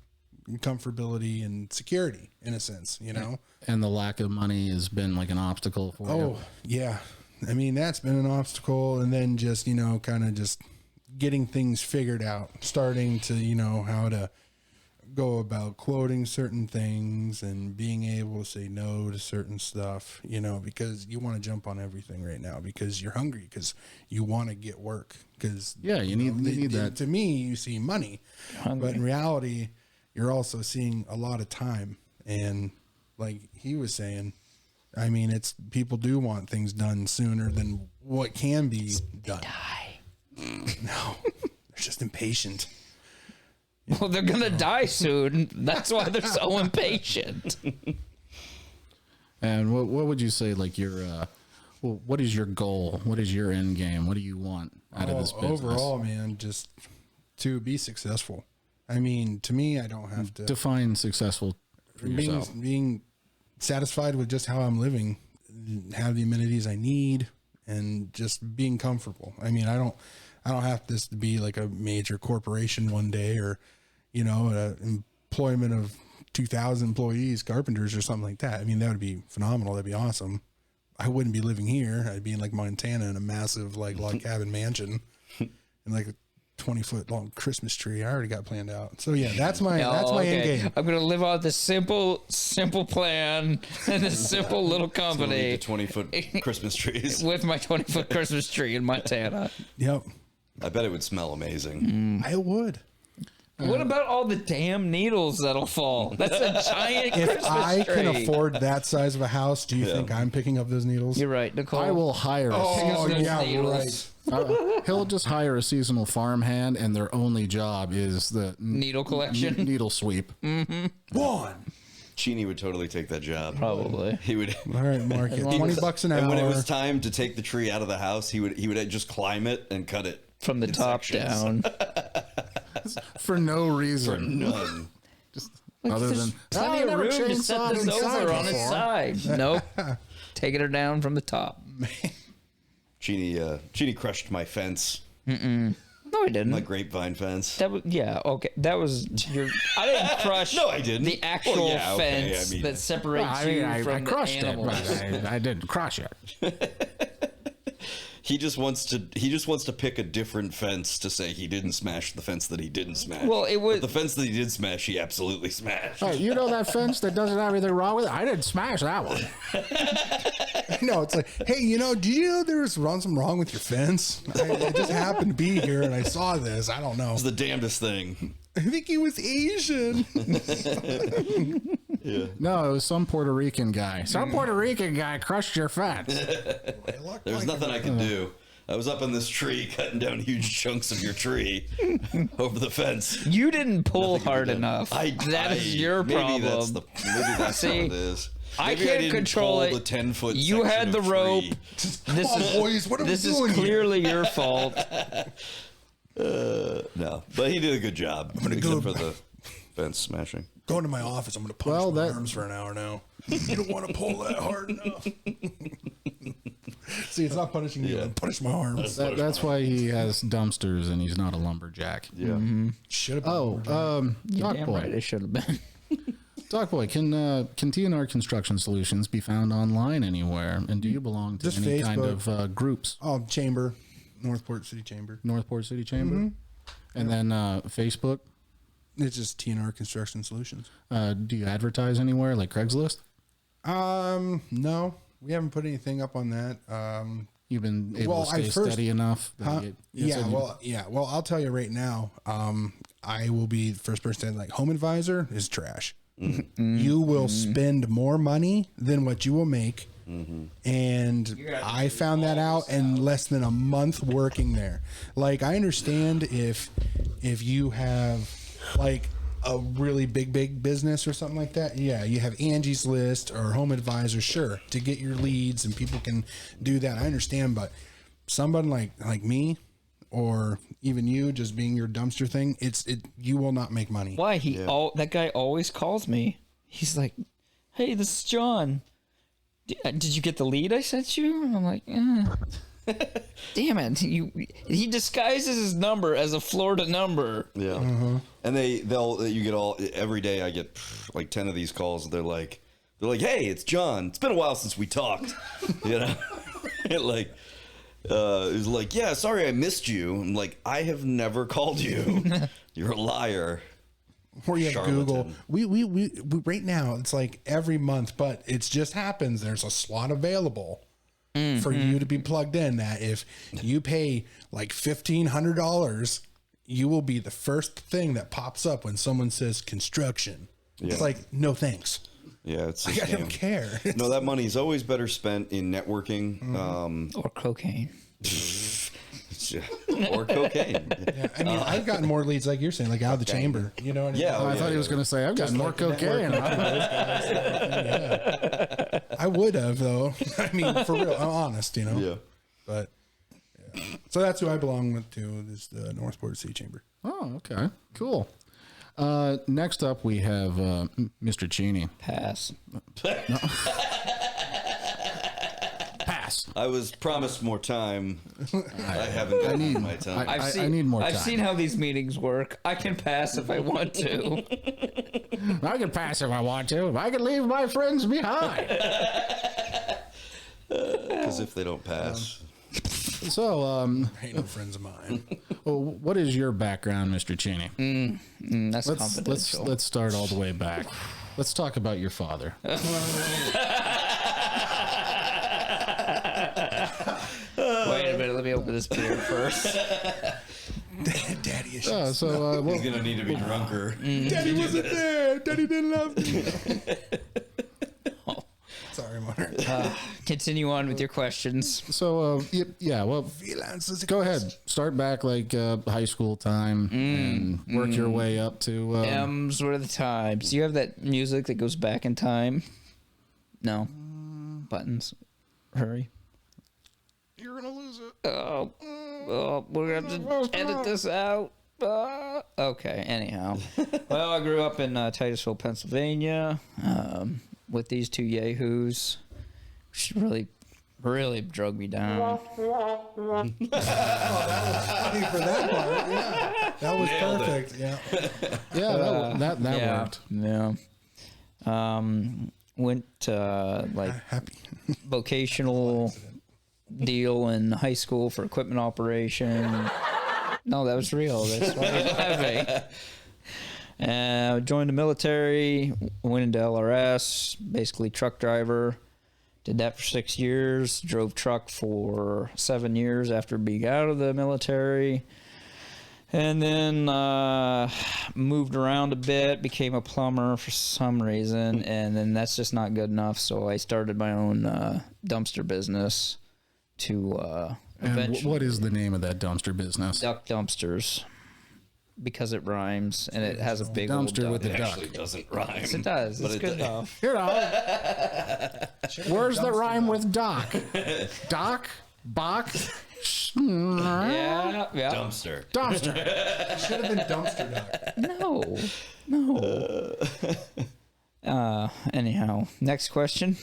comfortability, and security in a sense, you know. And the lack of money has been like an obstacle for you. Oh yeah, I mean, that's been an obstacle, and then just, you know, kind of just getting things figured out, starting to, you know, how to go about quoting certain things and being able to say no to certain stuff, you know, because you want to jump on everything right now because you're hungry, because you want to get work, because Yeah, you need that. to me, you see money, but in reality, you're also seeing a lot of time. And like he was saying, I mean, it's people do want things done sooner than what can be done. No, they're just impatient. Well, they're gonna die soon. That's why they're so impatient. And what would you say, like your, what is your goal? What is your end game? What do you want out of this business? Overall, man, just to be successful. I mean, to me, I don't have to Define successful for yourself. being satisfied with just how I'm living, have the amenities I need, and just being comfortable. I mean, I don't have this to be like a major corporation one day, or, you know, employment of 2,000 employees, carpenters or something like that. I mean, that would be phenomenal. That'd be awesome. I wouldn't be living here. I'd be in like Montana in a massive like log cabin mansion and like a 20-foot long Christmas tree. I already got planned out. So yeah, that's my end game. I'm gonna live out this simple plan and this simple little company 20-foot Christmas trees. with my 20-foot Christmas tree in Montana. Yep. I bet it would smell amazing. I would. What about all the damn needles that'll fall? That's a giant If Christmas I tree. can afford that size of a house, do you think I'm picking up those needles? You're right, Nicole. I will hire. Oh, those yeah, needles. right. He'll just hire a seasonal farmhand, and their only job is the Needle collection. needle sweep. One. Cheney would totally take that job. Probably. He would. All right, Mark. $20 an hour. And when it was time to take the tree out of the house, he would just climb it and cut it From the in top sections. down. For no reason. None. Other than Plenty of never room to set chainsawed this inside over on its before. side. Nope. Taking her down from the top. Cheney crushed my fence, No, I didn't. my grapevine fence. That was, yeah, okay. That was your. I didn't crush. No, I didn't. The actual Well, yeah, okay, fence I mean- that separates Well, I mean, you I from crushed the it, animals. but I didn't crush it. He just wants to pick a different fence to say he didn't smash the fence that he didn't smash. Well, it was- But the fence that he did smash, he absolutely smashed. Oh, you know that fence that doesn't have anything wrong with it? I didn't smash that one. No, it's like, hey, you know, do you know there was something wrong with your fence? I just happened to be here and I saw this. I don't know. It's the damnedest thing. I think he was Asian. No, it was some Puerto Rican guy. Some Puerto Rican guy crushed your fence. There was nothing I could do. I was up in this tree cutting down huge chunks of your tree over the fence. You didn't pull Nothing could be hard done. enough. That is your problem. Maybe that's See, how it is. I Maybe can't didn't control pull it. The 10-foot. You had the rope. This Come on, is boys, what are we this is doing here? clearly your fault. No, but he did a good job, except go for the fence smashing. Go into my office. I'm going to punch my arms for an hour now. You don't want to pull that hard enough. See, it's not punishing you. I'm punishing my arms. That's why he has dumpsters and he's not a lumberjack. Yeah. Should have been. Oh, Doc Damn Boy. right, it should have been. Doc Boy, can TNR Construction Solutions be found online anywhere? And do you belong to Just any kind Facebook. of groups? Oh, Chamber. Northport City Chamber. Northport City Chamber? And then Facebook? It's just TNR Construction Solutions. Do you advertise anywhere, like Craigslist? No. We haven't put anything up on that. You've been able to stay steady enough? That Well, I'll tell you right now. I will be the first person to say, like, Home Advisor is trash. You will spend more money than what you will make. And I found that out in less than a month working there. Like, I understand if you have like a really big business or something like that. Yeah, you have Angie's List or Home Advisor, sure, to get your leads and people can do that. I understand, but somebody like me or even you just being your dumpster thing, you will not make money. Why that guy always calls me. He's like, "Hey, this is John. Did you get the lead I sent you?" And I'm like, "Damn it! He disguises his number as a Florida number." Yeah. And you get every day I get like 10 of these calls. They're like, "Hey, it's John. It's been a while since we talked." You know, it was like, "Yeah, sorry I missed you." I'm like, "I have never called you. You're a liar." Or you have Charlatan. Google. We right now it's like every month, but it just happens there's a slot available for you to be plugged in. That if you pay like $1,500, you will be the first thing that pops up when someone says construction. Yeah. It's like, no thanks. Yeah, it's. I don't care. No, that money's always better spent in networking. Or cocaine. Or cocaine. Yeah, I mean, I've gotten more leads, like you're saying, like out of the chamber. You know what I mean? Yeah, I thought he was going to say, I've got more cocaine. Yeah. I would have, though. I mean, for real, I'm honest, you know. Yeah. But yeah. So that's who I belong with to, is the Northport City Chamber. Oh, okay. Cool. Next up, we have Mr. Cheney. Pass. Pass. I was promised more time. I haven't gotten my time. I need more time. I've seen how these meetings work. I can pass if I want to. I can pass if I want to. I can leave my friends behind. Because if they don't pass. So, Ain't no friends of mine. well, what is your background, Mr. Cheney? That's confidential. Let's start all the way back. Let's talk about your father. Wait a minute. Let me open this beer first. Daddy issues. Well, He's going to need to be drunker. Daddy wasn't there. Daddy didn't love me. Sorry, Mark. Continue on with your questions. so yeah. Well, go ahead. Start back like high school time and work your way up to. M's were the times. Do you have that music that goes back in time? No. Buttons. Hurry. You're gonna lose it. Oh, we're gonna have to edit this out. Okay. Anyhow, well, I grew up in Titusville, Pennsylvania, with these two yahoos, which really drug me down. Funny for that part. Yeah. That was perfect. Yeah. Yeah, that worked. Yeah. Went to Happy. vocational deal in high school for equipment operation. No, that was real. That's why you're laughing. Joined the military, went into LRS, basically truck driver. Did that for 6 years. Drove truck for 7 years after being out of the military. And then moved around a bit, became a plumber for some reason, and then that's just not good enough. So I started my own dumpster business to And eventually what is the name of that dumpster business? duck dumpsters, because it rhymes and it has a big old Dumpster duck. with the It duck. actually doesn't rhyme. Yes, it does. But It's it good does. enough. You know, where's the rhyme with Doc? Doc? Bach? Yeah. Dumpster. Dumpster. Should have been dumpster duck. No. Anyhow, next question.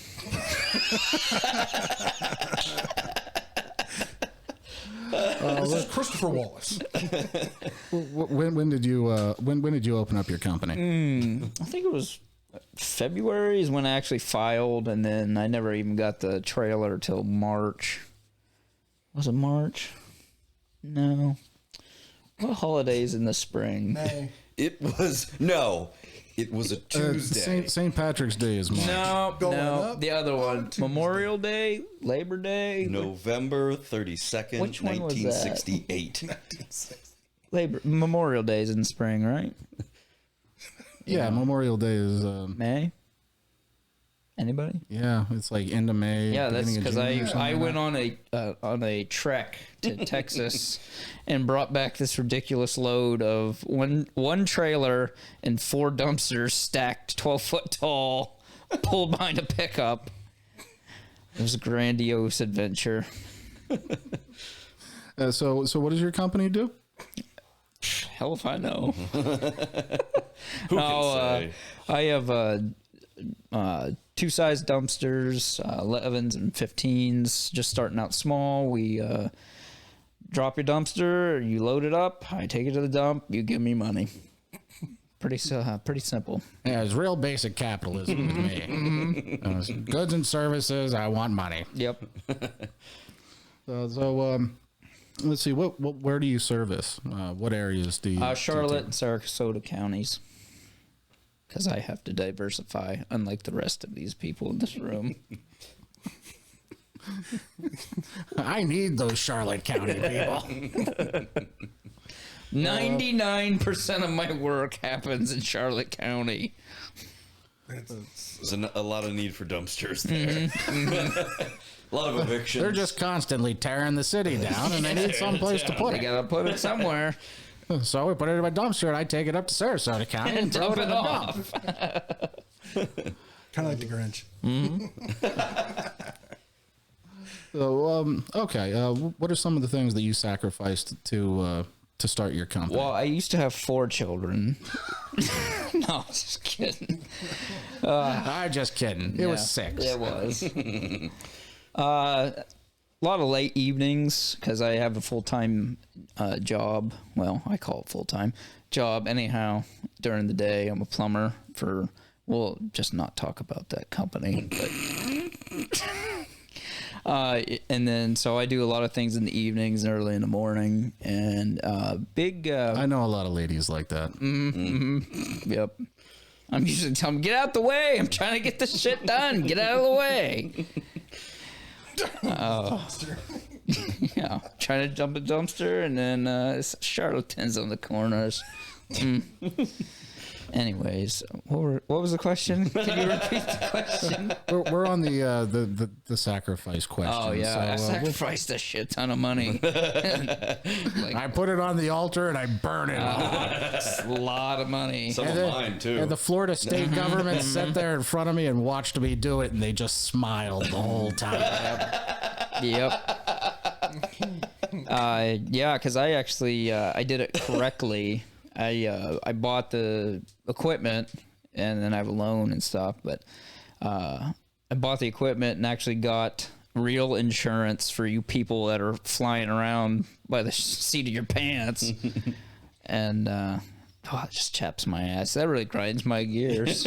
This is Christopher Wallace. When did you open up your company? I think it was February is when I actually filed, and then I never even got the trailer till March. Was it March? No. What holidays in the spring? May. It was a Tuesday. St. Patrick's Day is March. No, Going no, up the other one. Memorial Day, Labor Day. November 32nd, Which one was that? 1968. Memorial Day is in the spring, right? Yeah, Memorial Day is. May. Anybody? Yeah, it's like end of May. Yeah, that's beginning of because June or something I like went that. on a trek to Texas and brought back this ridiculous load of one trailer and 4 dumpsters stacked 12-foot tall, pulled behind a pickup. It was a grandiose adventure. So what does your company do? Hell if I know. Who can say? I have 2-size dumpsters, 11s and 15s, just starting out small. We drop your dumpster, you load it up, I take it to the dump, you give me money. Pretty simple. Yeah, it's real basic capitalism with me. It's goods and services. I want money. Yep. Let's see. Where do you service? What areas do you? Charlotte and Sarasota counties. Because I have to diversify, unlike the rest of these people in this room. I need those Charlotte County people. 99% of my work happens in Charlotte County. There's a lot of need for dumpsters there. A lot of evictions. They're just constantly tearing the city down, and they need someplace to put I it. gotta put it somewhere. So we put it in my dumpster, and I take it up to Sarasota County and throw Dump it in it the off. dump. Kind of like the Grinch. So, okay. What are some of the things that you sacrificed to start your company? Well, I used to have 4 children. No, just kidding. I'm just kidding. It was 6. It was. A lot of late evenings because I have a full-time job. Well, I call it full-time job. Anyhow, during the day, I'm a plumber for, we'll just not talk about that company. But, and then, so I do a lot of things in the evenings and early in the morning. And big... I know a lot of ladies like that. Yep. I'm usually telling them, get out the way. I'm trying to get this shit done. Get out of the way. Yeah, trying to dump a dumpster, and then charlatans on the corners. Anyways, what was the question? Can you repeat the question? We're on the sacrifice question. Oh yeah, So, I sacrificed a shit ton of money. I put it on the altar and I burn it. It's a lot of money. Some of mine, too. And the Florida state government sat there in front of me and watched me do it, and they just smiled the whole time. Yep. Yeah, because I actually I did it correctly. I bought the equipment and then I have a loan and stuff, but I bought the equipment and actually got real insurance for you people that are flying around by the seat of your pants. And it just chaps my ass. That really grinds my gears.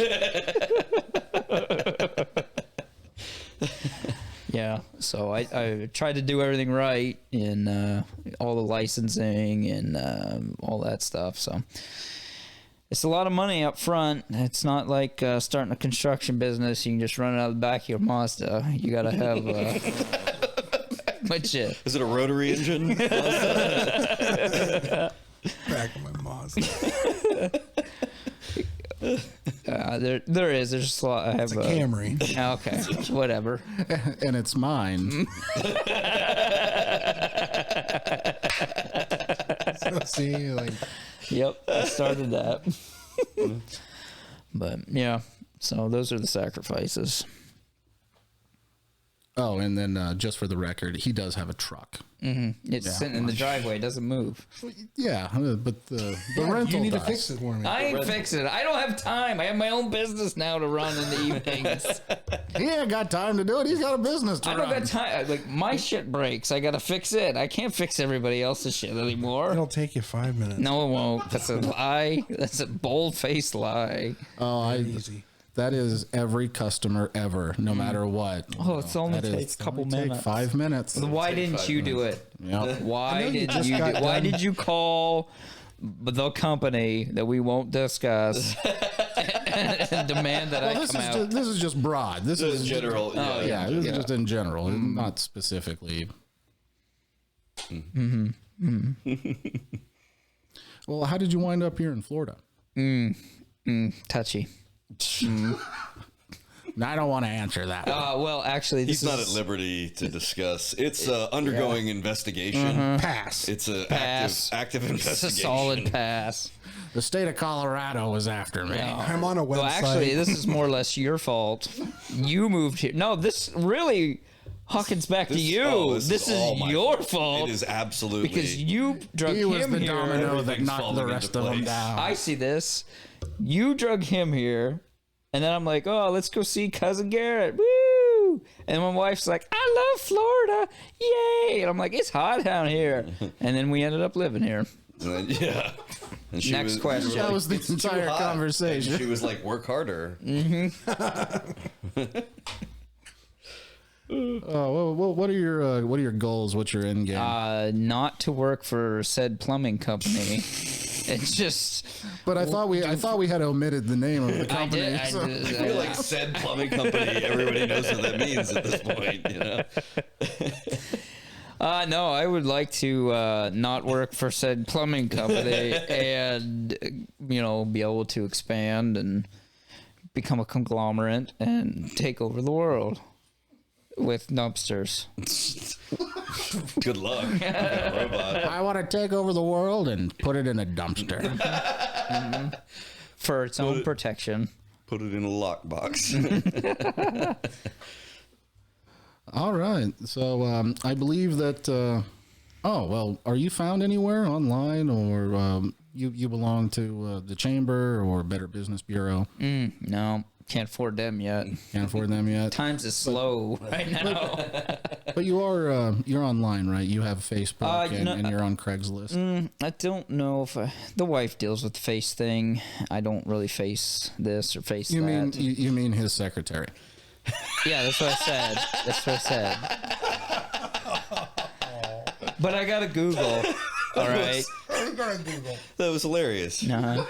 Yeah, so I tried to do everything right in all the licensing and all that stuff. So it's a lot of money up front. It's not like starting a construction business. You can just run it out of the back of your Mazda. You got to have much shit. Is it a rotary engine? Back of my Mazda. There is. There's just a lot. I have It's a Camry. Okay, whatever. And it's mine. So, see, like, Yep, I started that. But yeah, so those are the sacrifices. Oh, and then just for the record, he does have a truck. It's sitting in the driveway. It doesn't move. Yeah, but the rental You need to does. fix it for me. I ain't fixing it. I don't have time. I have my own business now to run in the evenings. He ain't got time to do it. He's got a business to I don't run. got time. Like, my shit breaks. I got to fix it. I can't fix everybody else's shit anymore. It'll take you 5 minutes. No, it won't. That's a lie. That's a bold-faced lie. Oh, Easy. that is every customer ever, no matter what. Oh, it's only That takes a couple only take minutes. 5 minutes. Why didn't you do it? Yep. Why did just you? got Why done. did you call the company that we won't discuss and demand that I Well, come out? this is just broad. This In is general, Yeah, this is just in general, not specifically. Well, how did you wind up here in Florida? Touchy. Now, I don't want to answer that. Well, actually, this He's not is at liberty to discuss. It's undergoing investigation. Pass. It's a Pass. active it's a investigation. solid pass. The state of Colorado was after me. I'm on a website. Well, actually, this is more or less your fault. You moved here. No, this really harkens back to you. This is all my your fault. fault. It is absolutely because you drug He him was the here. domino that Everything's knocked the falling rest into of them place. down. I see this. You drug him here, and then I'm like, oh, let's go see Cousin Garrett. Woo! And my wife's like, I love Florida. Yay! And I'm like, it's hot down here. And then we ended up living here. And then, yeah. And she Next question. That was the "It's too entire hot." conversation. And she was like, work harder. Oh, well, what are your goals? What's your end game? Not to work for said plumbing company. It's just But I thought we had omitted the name of the company. I so- did. I feel like said plumbing company, everybody knows what that means at this point, you know? No, I would like to not work for said plumbing company and, be able to expand and become a conglomerate and take over the world with dumpsters. Good luck. You got a robot. I want to take over the world and put it in a dumpster. For its own protection. Put it in a lockbox. All right. So I believe that. Are you found anywhere online, or you belong to the Chamber or Better Business Bureau? No, can't afford them yet. Can't afford them yet. Times is slow right now. But you're online, right? You have Facebook and you're on Craigslist. I don't know if the wife deals with the face thing. I don't really face this or face You that. mean you mean his secretary? Yeah, that's what I said. That's what I said. But I got to Google. All right. That was hilarious. Uh-huh.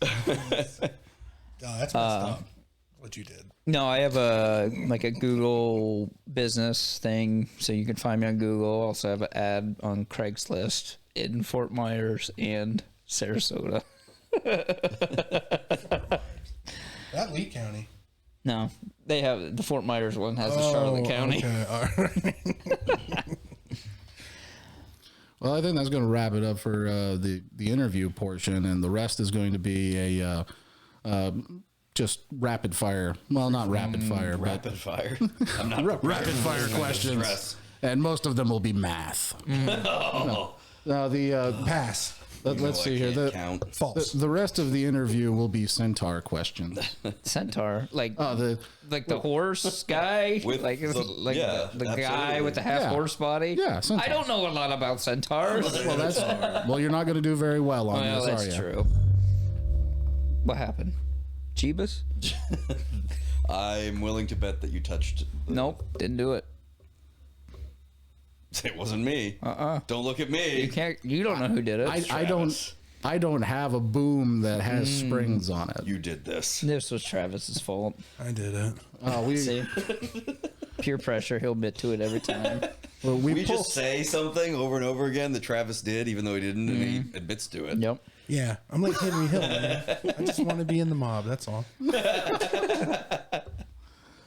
Oh, that's messed up. What you did. No, I have a Google business thing, so you can find me on Google. I also have an ad on Craigslist in Fort Myers and Sarasota. That Lee County. No, they have the Fort Myers one has the Charlotte County. Okay, all right. Well, I think that's going to wrap it up for the interview portion, and the rest is going to be a just rapid fire. Well, not rapid fire, but Rapid fire. I'm not rapid fire questions, stress. and most of them will be math. Oh, Pass. Let's see here. Count. False. The rest of the interview will be centaur questions. Centaur, like The the horse guy, With like the- yeah, the guy absolutely. with the half Yeah. horse body. Yeah, centaur. I don't know a lot about centaurs. well, you're not going to do very well on Well, this, that's are you? true. What happened? Jeebus? I'm willing to bet that you touched. Nope, didn't do it. It wasn't me. Don't look at me. You can't. You don't know who did it. I don't have a boom that has springs on it. You did this. This was Travis's fault. I did it. See, peer pressure. He'll admit to it every time. We just say something over and over again that Travis did, even though he didn't, and he admits to it. Yep. Yeah, I'm like Henry Hill, man. I just want to be in the mob. That's all.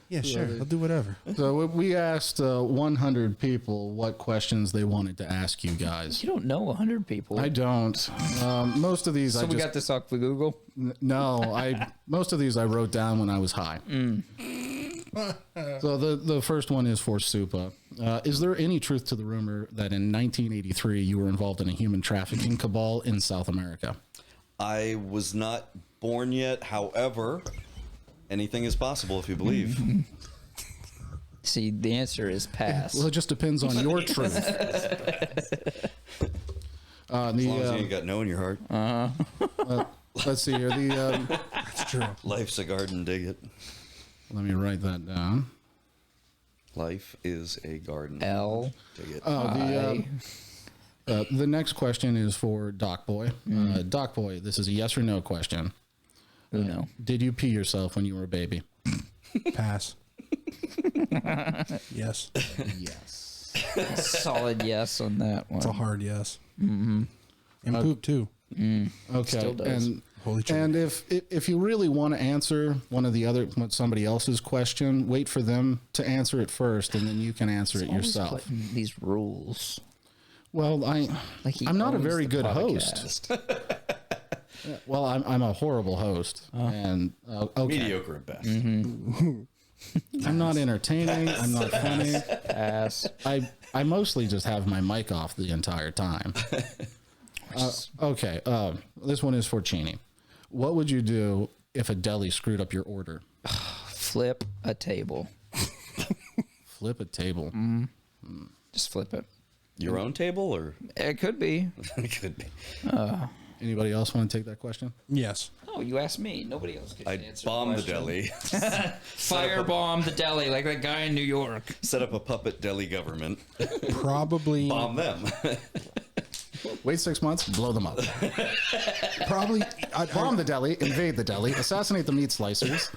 Yeah, sure. I'll do whatever. So we asked 100 people what questions they wanted to ask you guys. You don't know 100 people. I don't. Most of these so I we just got this off the Google. no. Most of these I wrote down when I was high. So the first one is for Suppa. Is there any truth to the rumor that in 1983 you were involved in a human trafficking cabal in South America? I was not born yet. However, anything is possible if you believe. See, the answer is pass. Well, it just depends on your truth. As long as you ain't got no in your heart. Let's see here. That's true. Life's a garden, dig it. Let me write that down. Life is a garden. L. Dig it. The next question is for Doc Boy. Doc Boy, this is a yes or no question. Who know? Did you pee yourself when you were a baby? Pass. Yes. Yes. Solid yes on that one. It's a hard yes. Mm-hmm. And poop too. Okay. Still does. Holy shit. And if you really want to answer somebody else's question, wait for them to answer it first, and then you can answer it yourself. These rules. Well, Like I'm not a owns very the good podcast. host. Well, I'm a horrible host, and okay. Mediocre at best. I'm not entertaining. I'm not funny. Pass. I mostly just have my mic off the entire time. Okay. This one is for Cheney. What would you do if a deli screwed up your order? Flip a table. Flip a table. Just flip it. Your own table, or It could be. it could be. Anybody else want to take that question? Yes. Oh, you asked me. Nobody else could I'd answer. bomb the question. deli. Firebomb the deli like that guy in New York. Set up a puppet deli government. Probably. Bomb them. Wait 6 months, blow them up. Probably. Bomb the deli, invade the deli, assassinate the meat slicers.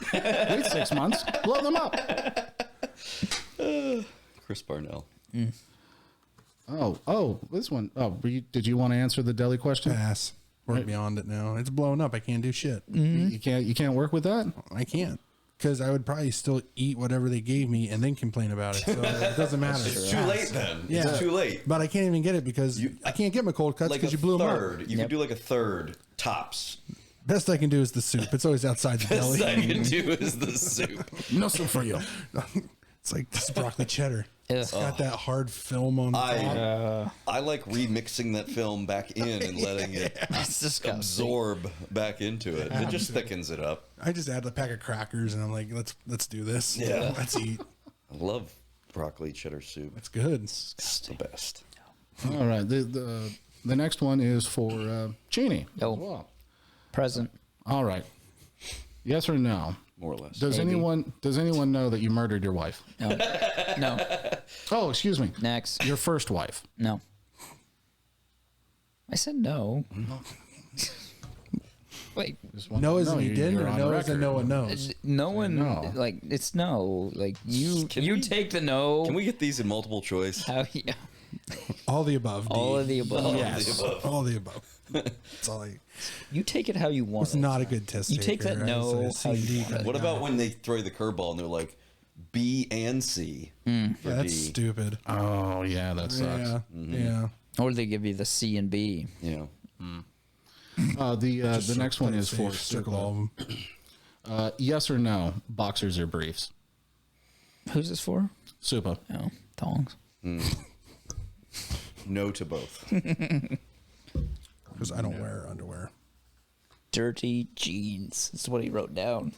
Wait 6 months, blow them up. Chris Parnell. Oh, this one. Oh, did you want to answer the deli question? Pass. We're beyond it now. It's blown up. I can't do shit. You can't work with that? I can't. Because I would probably still eat whatever they gave me and then complain about it. So it doesn't matter. It's too late then. Yeah. It's too late. But I can't even get it because I can't get my cold cuts Like because a you blew them up. third. You could do like a third tops. Best I can do is the soup. It's always outside the Best I deli. can do is the soup. No soup for you. It's like this broccoli cheddar. Ugh. It's got that hard film on the top. I like remixing that film back in and letting it It's disgusting. absorb back into it. It just thickens it up. I just add a pack of crackers and I'm like, let's do this. Yeah. Let's eat. I love broccoli cheddar soup. It's good. It's the best. All right. The next one is for Cheney Oh. as well. Present. All right. Yes or no? More or less. Does Maybe. anyone know that you murdered your wife? No. No. Oh, excuse me. Next. Your first wife. No. I said no. Wait. Just want No to as know in you didn't, you're or on no as record. in no one knows. No one no. like it's no. Like you Can you we- take the no. Can we get these in multiple choice? How, yeah. All the above. All D. of the above. Yes. All the above. That's all I. You take it how you want. It's it. not a good test. You take that taker, no as a how you C&D want kinda What guy. about when they throw the curveball and they're like B and C for Yeah, that's D? stupid. Oh, yeah, that sucks. Yeah, yeah. Or they give you the C and B. Yeah. The next one is for circle all of them. yes or no, boxers or briefs? Who's this for? Suppa. Oh, thongs. No to both. Because I don't wear underwear. Dirty jeans. That's what he wrote down.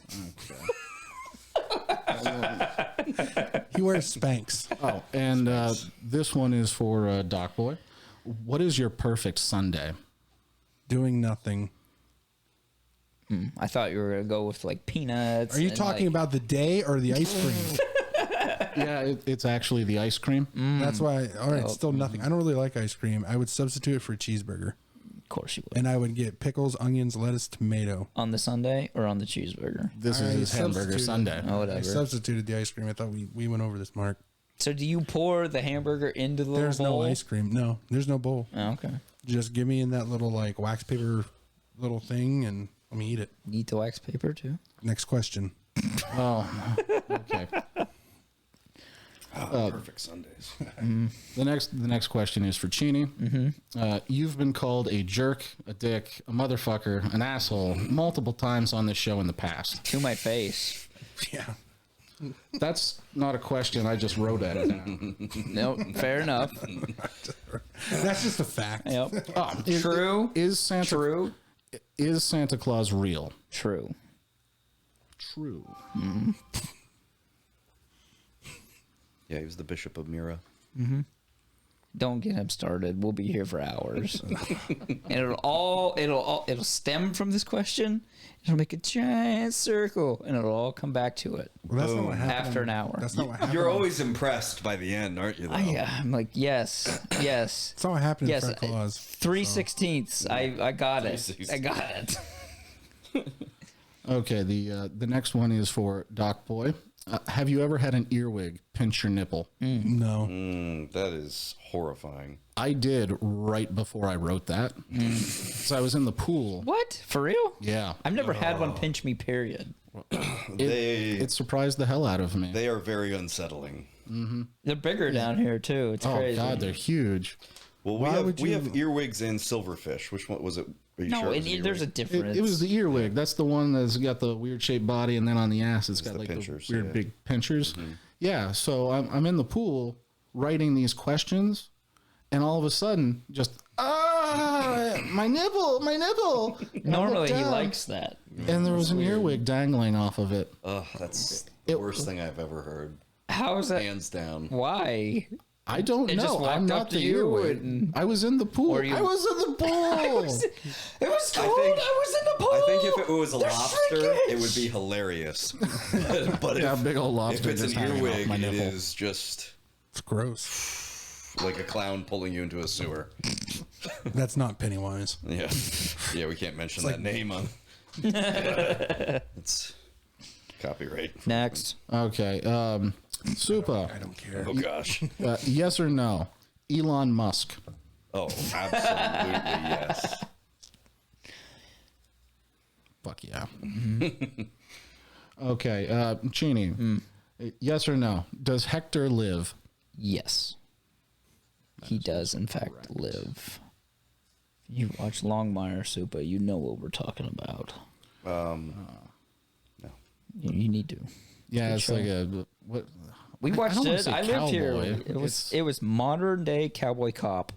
He wears Spanx. Oh, and this one is for Doc Boy. What is your perfect Sunday? Doing nothing. I thought you were gonna go with like peanuts. Are you and, talking like, about the day or the ice cream? Yeah, it's actually the ice cream. That's why. All right, still nothing. I don't really like ice cream. I would substitute it for a cheeseburger, Of course you would. and I would get pickles, onions, lettuce, tomato. On the Sunday or on the cheeseburger? This is I his hamburger substituted- Sunday. Oh, I whatever. substituted the ice cream. I thought we went over this, Mark. So do you pour the hamburger into the There's little bowl? no ice cream. No, there's no bowl. Oh, okay. Just give me in that little like wax paper little thing, and let me eat it. You eat the wax paper too? Next question. Oh, okay. Perfect Sundays. The next question is for Cheney. You've been called a jerk, a dick, a motherfucker, an asshole multiple times on this show in the past. To my face. Yeah. That's not a question. I just wrote at it down. Nope, fair enough. That's just a fact. Yep. Is- True. Is Santa Is Santa Claus real? True. True. Yeah, he was the Bishop of Mira. Don't get him started. We'll be here for hours. And it'll stem from this question. It'll make a giant circle, and it'll all come back to it Well, that's not what happened. after an hour. That's not what happened. You're always impressed by the end, aren't you? Though? I'm like, yes. That's not what happened in Yes, Fred Claus. 3/16. I got it. 3/16. I got it. Okay, the next one is for Doc Boy. Have you ever had an earwig pinch your nipple? No. That is horrifying. I did right before I wrote that. So I was in the pool. What? For real? Yeah. I've never had one pinch me, period. It surprised the hell out of me. They are very unsettling. They're bigger down here, too. It's Oh, crazy. God, they're huge. Well, we have earwigs and silverfish. Which one was it? Are you No, sure it was an there's a earwig? difference. It was the earwig. That's the one that's got the weird shaped body, and then on the ass, it's got the like pinchers, the weird yeah. big pinchers. Yeah, so I'm in the pool writing these questions, and all of a sudden, just, my nipple, my nipple. And I Normally, looked he down, likes that. And there was an earwig dangling off of it. Ugh, that's the worst thing I've ever heard. How is that? Hands down. Why? I don't It know. just walked I'm up not to the you earwig. and- I was in the pool. Or you- I was in the pool. It was cold. I was in the pool. I think if it was a They're lobster, shrinking. it would be hilarious. but Yeah, if, big old if lobster it's an just hanging off earwig, my it nipple. is just It's gross. like a clown pulling you into a sewer. That's not Pennywise. Yeah, yeah. We can't mention that name on. It's copyright. Next. Okay. Suppa. I don't care. Oh gosh. Yes or no? Elon Musk. Oh, absolutely yes. Fuck yeah. Okay. Cheney. Yes or no? Does Hector live? Yes. He does, in fact, live. You watch Longmire Suppa, you know what we're talking about. No. You need to. Yeah, Good it's show. like a what? We I watched don't wanna it. say I lived here. cowboy. It was modern day cowboy cop,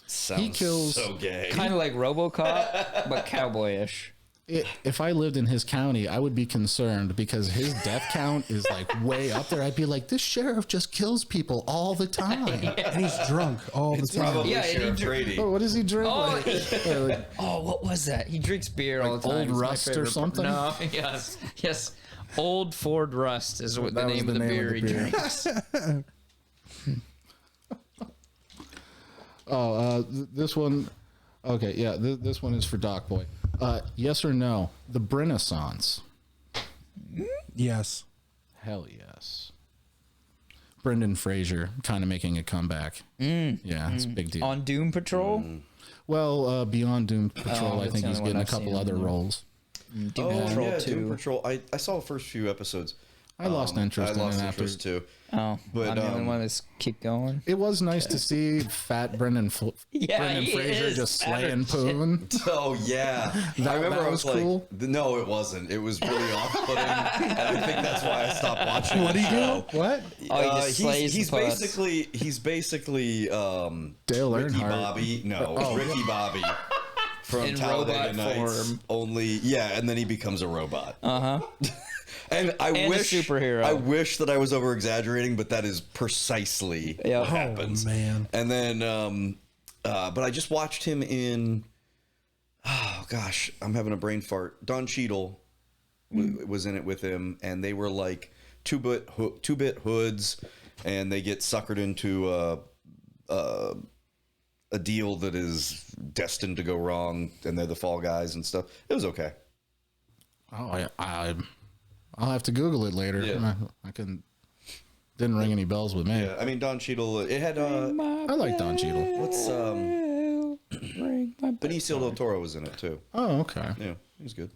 Sounds kills- so gay. kind of like RoboCop, but cowboyish. If I lived in his county, I would be concerned because his death count is like way up there. I'd be like, this sheriff just kills people all the time. And he's drunk all the time. Probably Yeah, and he Sheriff dr- Brady. Oh, what does he drink? Oh, Like, Oh, what was that? He drinks beer all the Old time. It's my Rust or favorite something? No, yes. Old Ford Rust is what the That was name the of the name beer of he the beer. drinks. this one. Okay, yeah, this one is for Doc Boy. Yes or no? The Renaissance. Yes. Hell yes. Brendan Fraser kind of making a comeback. Yeah, it's a big deal. On Doom Patrol? Well, beyond Doom Patrol, I that's think the he's only one getting a I've couple seen other him in. roles. Doom Oh Patrol yeah, 2. Doom Patrol. I saw the first few episodes. I lost interest I in lost it after. interest too. Oh, But, I'm the only one that's keep going. It was nice to see fat Brendan Yeah, he Fraser is just fat slaying as shit. Poon. Oh yeah, I remember that I was was like, cool? no, it wasn't. It was really off-putting, and I think that's why I stopped watching. What do you do? What? Oh, he just slays he's the puss. basically Dale Ricky Earnhardt. Bobby. No, Ricky Bobby from In Talladega robot Nights. form. Only and then he becomes a robot. And I And a wish superhero. I wish that I was over exaggerating, but that is precisely Yeah. what happens. Oh, man. And then, but I just watched him in. Oh gosh, I'm having a brain fart. Don Cheadle was in it with him, and they were like two-bit hoods, and they get suckered into a deal that is destined to go wrong, and they're the fall guys and stuff. It was okay. Oh, I'll have to Google it later. Yeah. I couldn't. Didn't ring any bells with me. Yeah, I mean Don Cheadle. It had I like Don Cheadle. what's Benicio del Toro was in it too. Oh, okay. Yeah, he was good.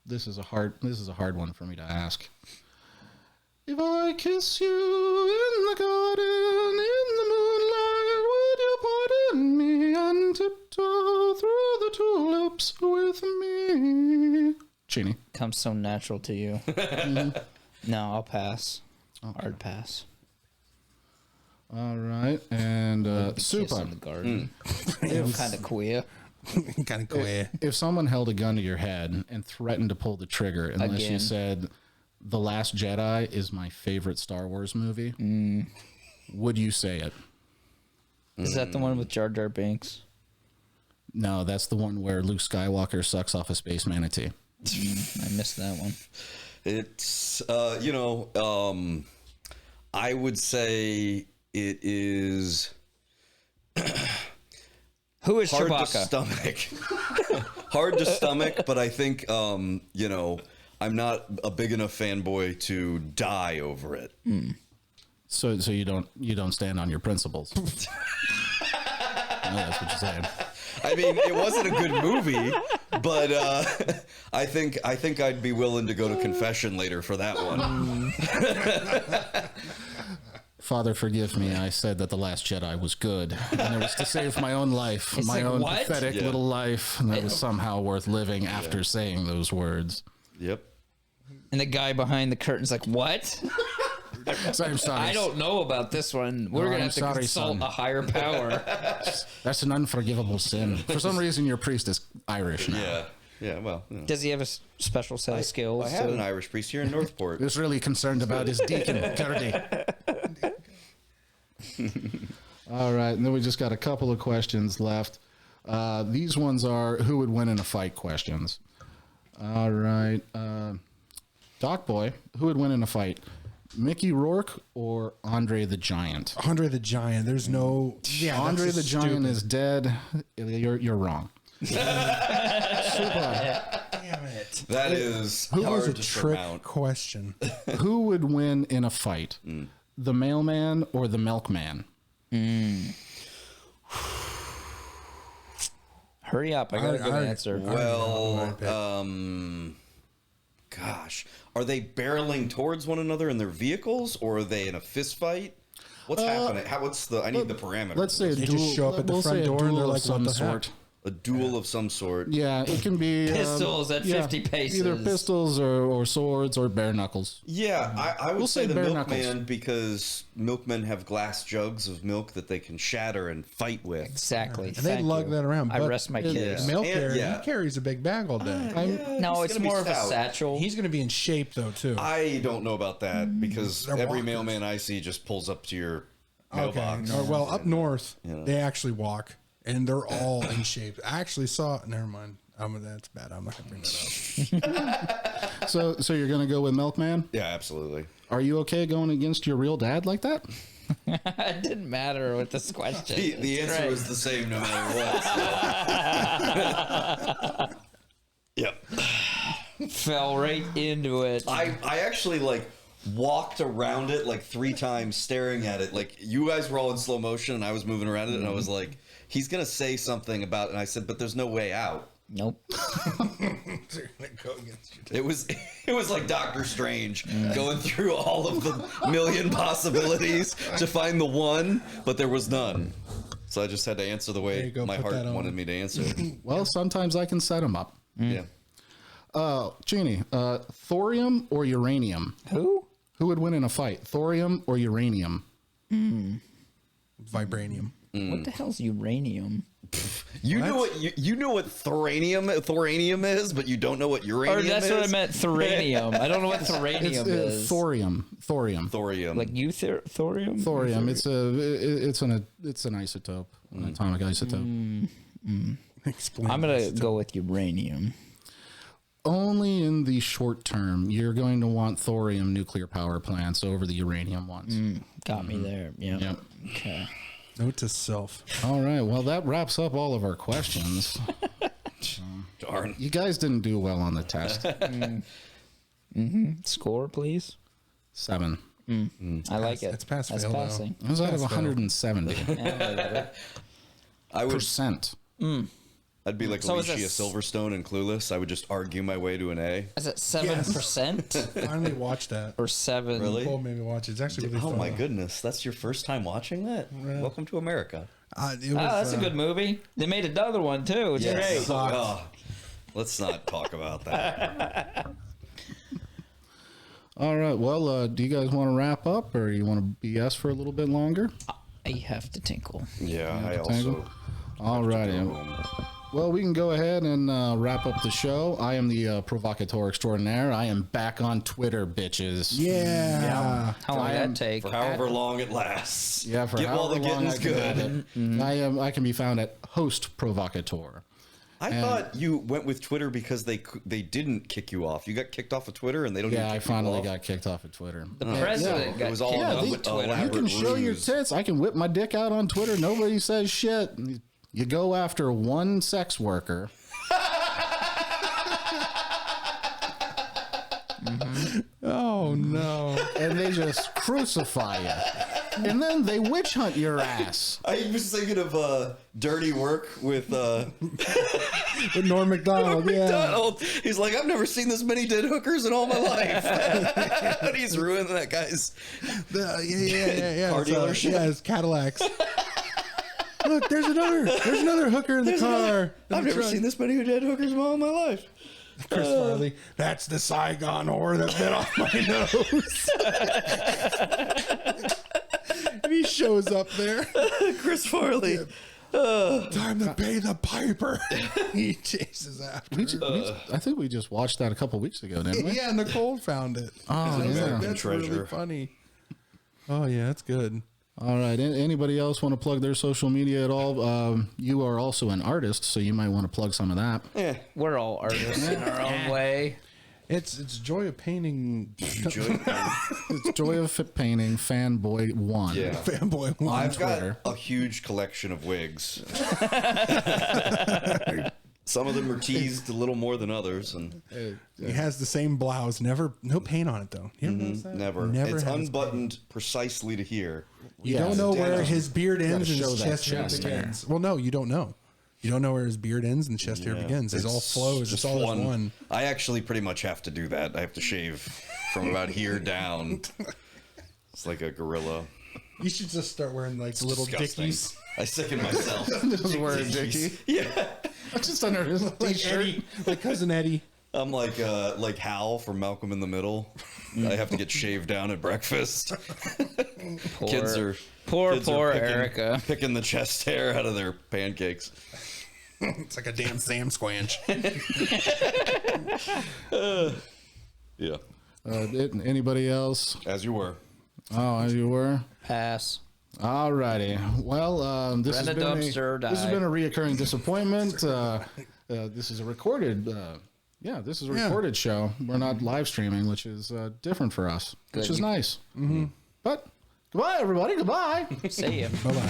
This is a hard one for me to ask. If I kiss you in the garden in the moonlight, would you pardon me and tiptoe through the tulips with me? Cheney. Comes so natural to you. No, I'll pass. Hard pass. All right, and Kiss in the Suppa. garden. I'm kind of queer. Kind of queer. If someone held a gun to your head and threatened to pull the trigger unless you Again. said, "The Last Jedi is my favorite Star Wars movie," would you say it? Is that the one with Jar Jar Binks? No, that's the one where Luke Skywalker sucks off a space manatee. I missed that one. It's I would say it is Who is hard to Chewbacca? stomach. Hard to stomach, but I think I'm not a big enough fanboy to die over it. So you don't stand on your principles. No, that's what you're saying. I mean, it wasn't a good movie, but I think I'd be willing to go to confession later for that one. Father, forgive me. I said that The Last Jedi was good, and it was to save my own life, It's my like, own what? pathetic Yeah. little life, and that was somehow worth living after saying those words. Yep. And the guy behind the curtain's like, what? So I'm sorry. I don't know about this one. We're No, going to I'm have to sorry, consult son. a higher power. That's an unforgivable sin. For some reason, your priest is Irish now. Yeah. Yeah. Well, Does he have a special set of skills? I had to- an Irish priest here in Northport. He was really concerned about his deacon, Gertie. All right, and then we just got a couple of questions left. These ones are who would win in a fight questions. All right. Doc Boy, who would win in a fight? Mickey Rourke or Andre the Giant? Andre the Giant. There's no. Yeah, Andre that's the just Giant stupid. is dead. You're wrong. Super. Damn it. That is Who was hard a to trick surmount. question? Who would win in a fight? The mailman or the milkman? Hurry up. I got a good I- answer. Well, gosh, are they barreling towards one another in their vehicles, or are they in a fist fight? What's happening? I need the parameters. Let's say a They duel. just show up at the we'll front say a door and duel they're of like, some "What the heck?" sort. a duel of some sort. Yeah, it can be Pistols at 50 paces. Either pistols or swords or bare knuckles. Yeah, I would We'll say say the bare milkman knuckles. because milkmen have glass jugs of milk that they can shatter and fight with. Exactly. And they lug that around. I but rest my the case. Mail And- carrier, yeah. he carries a big bag all day. No, He's it's gonna be more of a stout. satchel. He's going to be in shape though too. I don't know about that because They're every walkers. mailman I see just pulls up to your Okay. mailbox. Or, well, up north, know. they actually walk, and they're all in shape. I actually saw. Never mind. That's bad. I'm not going to bring that up. So you're gonna go with milkman? Yeah, absolutely. Are you okay going against your real dad like that? It didn't matter with this question. The It's answer great. was the same no matter what. Yep. Fell right into it. I actually walked around it 3 times staring at it. Like you guys were all in slow motion and I was moving around it and I was like, he's going to say something about it. And I said, but there's no way out. Nope. It was like Doctor Strange going through all of the million possibilities to find the one, but there was none. So I just had to answer the There way you go, my put heart that on. wanted me to answer. Well, sometimes I can set him up. Yeah. Jeannie, thorium or uranium? Who? Who would win in a fight, thorium or uranium? Vibranium. What the hell's uranium? You know what you know what thoranium is, but you don't know what uranium Or that's is. what I meant, thuranium. I don't know what thuranium It's is. thorium. Thorium. Like thorium? Thorium. It's an isotope, an atomic isotope. Explain. I'm going this to go with uranium. Only in the short term, you're going to want thorium nuclear power plants over the uranium ones. Got me there. Yeah. Yep. Okay. Note to self. All right. Well, that wraps up all of our questions. Darn. You guys didn't do well on the test. Score, please. 7. I like it. It's pass That's fail, though. passing. It was out of Pass fail. 170%. I would. I'd be like So is Alicia this- Silverstone and Clueless. I would just argue my way to an A. Is it 7% Finally watched that. or 7? Really? Paul made me watch it. It's actually really Oh fun. my goodness, that's your first time watching that? Welcome to America. It was, Oh, that's a good movie. They made another one too. It's great. sucked. Oh, Let's not talk about that. All right. Well, do you guys want to wrap up, or you want to BS for a little bit longer? I have to tinkle. Yeah, I Tango? also. All righty. Well, we can go ahead and wrap up the show. I am the provocateur extraordinaire. I am back on Twitter, bitches. Yeah. How long did that take? For however long it lasts. Yeah, for Get while however the long getting's I can have good. it. I can be found at host provocateur. I thought you went with Twitter because they didn't kick you off. You got kicked off of Twitter, and they don't. Yeah, even I kick people finally off? got kicked off of Twitter. The president got It was all kicked an off they- of Twitter. You can show your tits. I can whip my dick out on Twitter. Nobody says shit. You go after one sex worker. Oh no. And they just crucify you. And then they witch hunt your ass. I was thinking of Dirty Work with With Norm Macdonald, yeah. Donald. He's like, I've never seen this many dead hookers in all my life. And he's ruining that guy's. Yeah. Car It's, dealership. yeah, it's Cadillacs. Look, there's another hooker in the car. I've never seen this many dead hookers in all my life. Chris Farley. That's the Saigon whore that bit off my nose. And he shows up there. Chris Farley. Time to pay the piper. He chases after. I think we just watched that a couple weeks ago, didn't we? Yeah, Nicole found it. Oh, yeah. That's Treasure. really funny. Oh yeah, that's good. All right. Anybody else want to plug their social media at all? You are also an artist, so you might want to plug some of that. Yeah. We're all artists in our own way. It's Joy of Painting. It's Joy of Painting Fanboy 1. Yeah. Fanboy. I've Twitter. got a huge collection of wigs. Some of them are teased a little more than others, and He has the same blouse. No paint on it though. You ever notice that? never. Never It's has unbuttoned precisely to here. You Yeah, don't know damn. where his beard ends and show his that chest hair chest hair. begins. Well, no, you don't know. You don't know where his beard ends and chest hair begins. It's all flows. It's all as one. I actually pretty much have to do that. I have to shave from about here down. It's like a gorilla. You should just start wearing like little Disgusting. dickies. I sicken myself. Just wear a dickie. Yeah. Just under his Like t-shirt. Eddie, like cousin Eddie. I'm like Hal from Malcolm in the Middle. I have to get shaved down at breakfast. Kids are Poor picking, Erica. picking the chest hair out of their pancakes. It's like a damn Sam Squanch. Yeah, Anybody else? as you were. Oh, as you were? Pass. All righty. Well, this has Rent a been dumpster, this has die. been a reoccurring disappointment. This is a recorded. This is a recorded show. We're not live streaming, which is different for us, which is nice. Mm-hmm. But goodbye, everybody. Goodbye. See ya. Bye bye.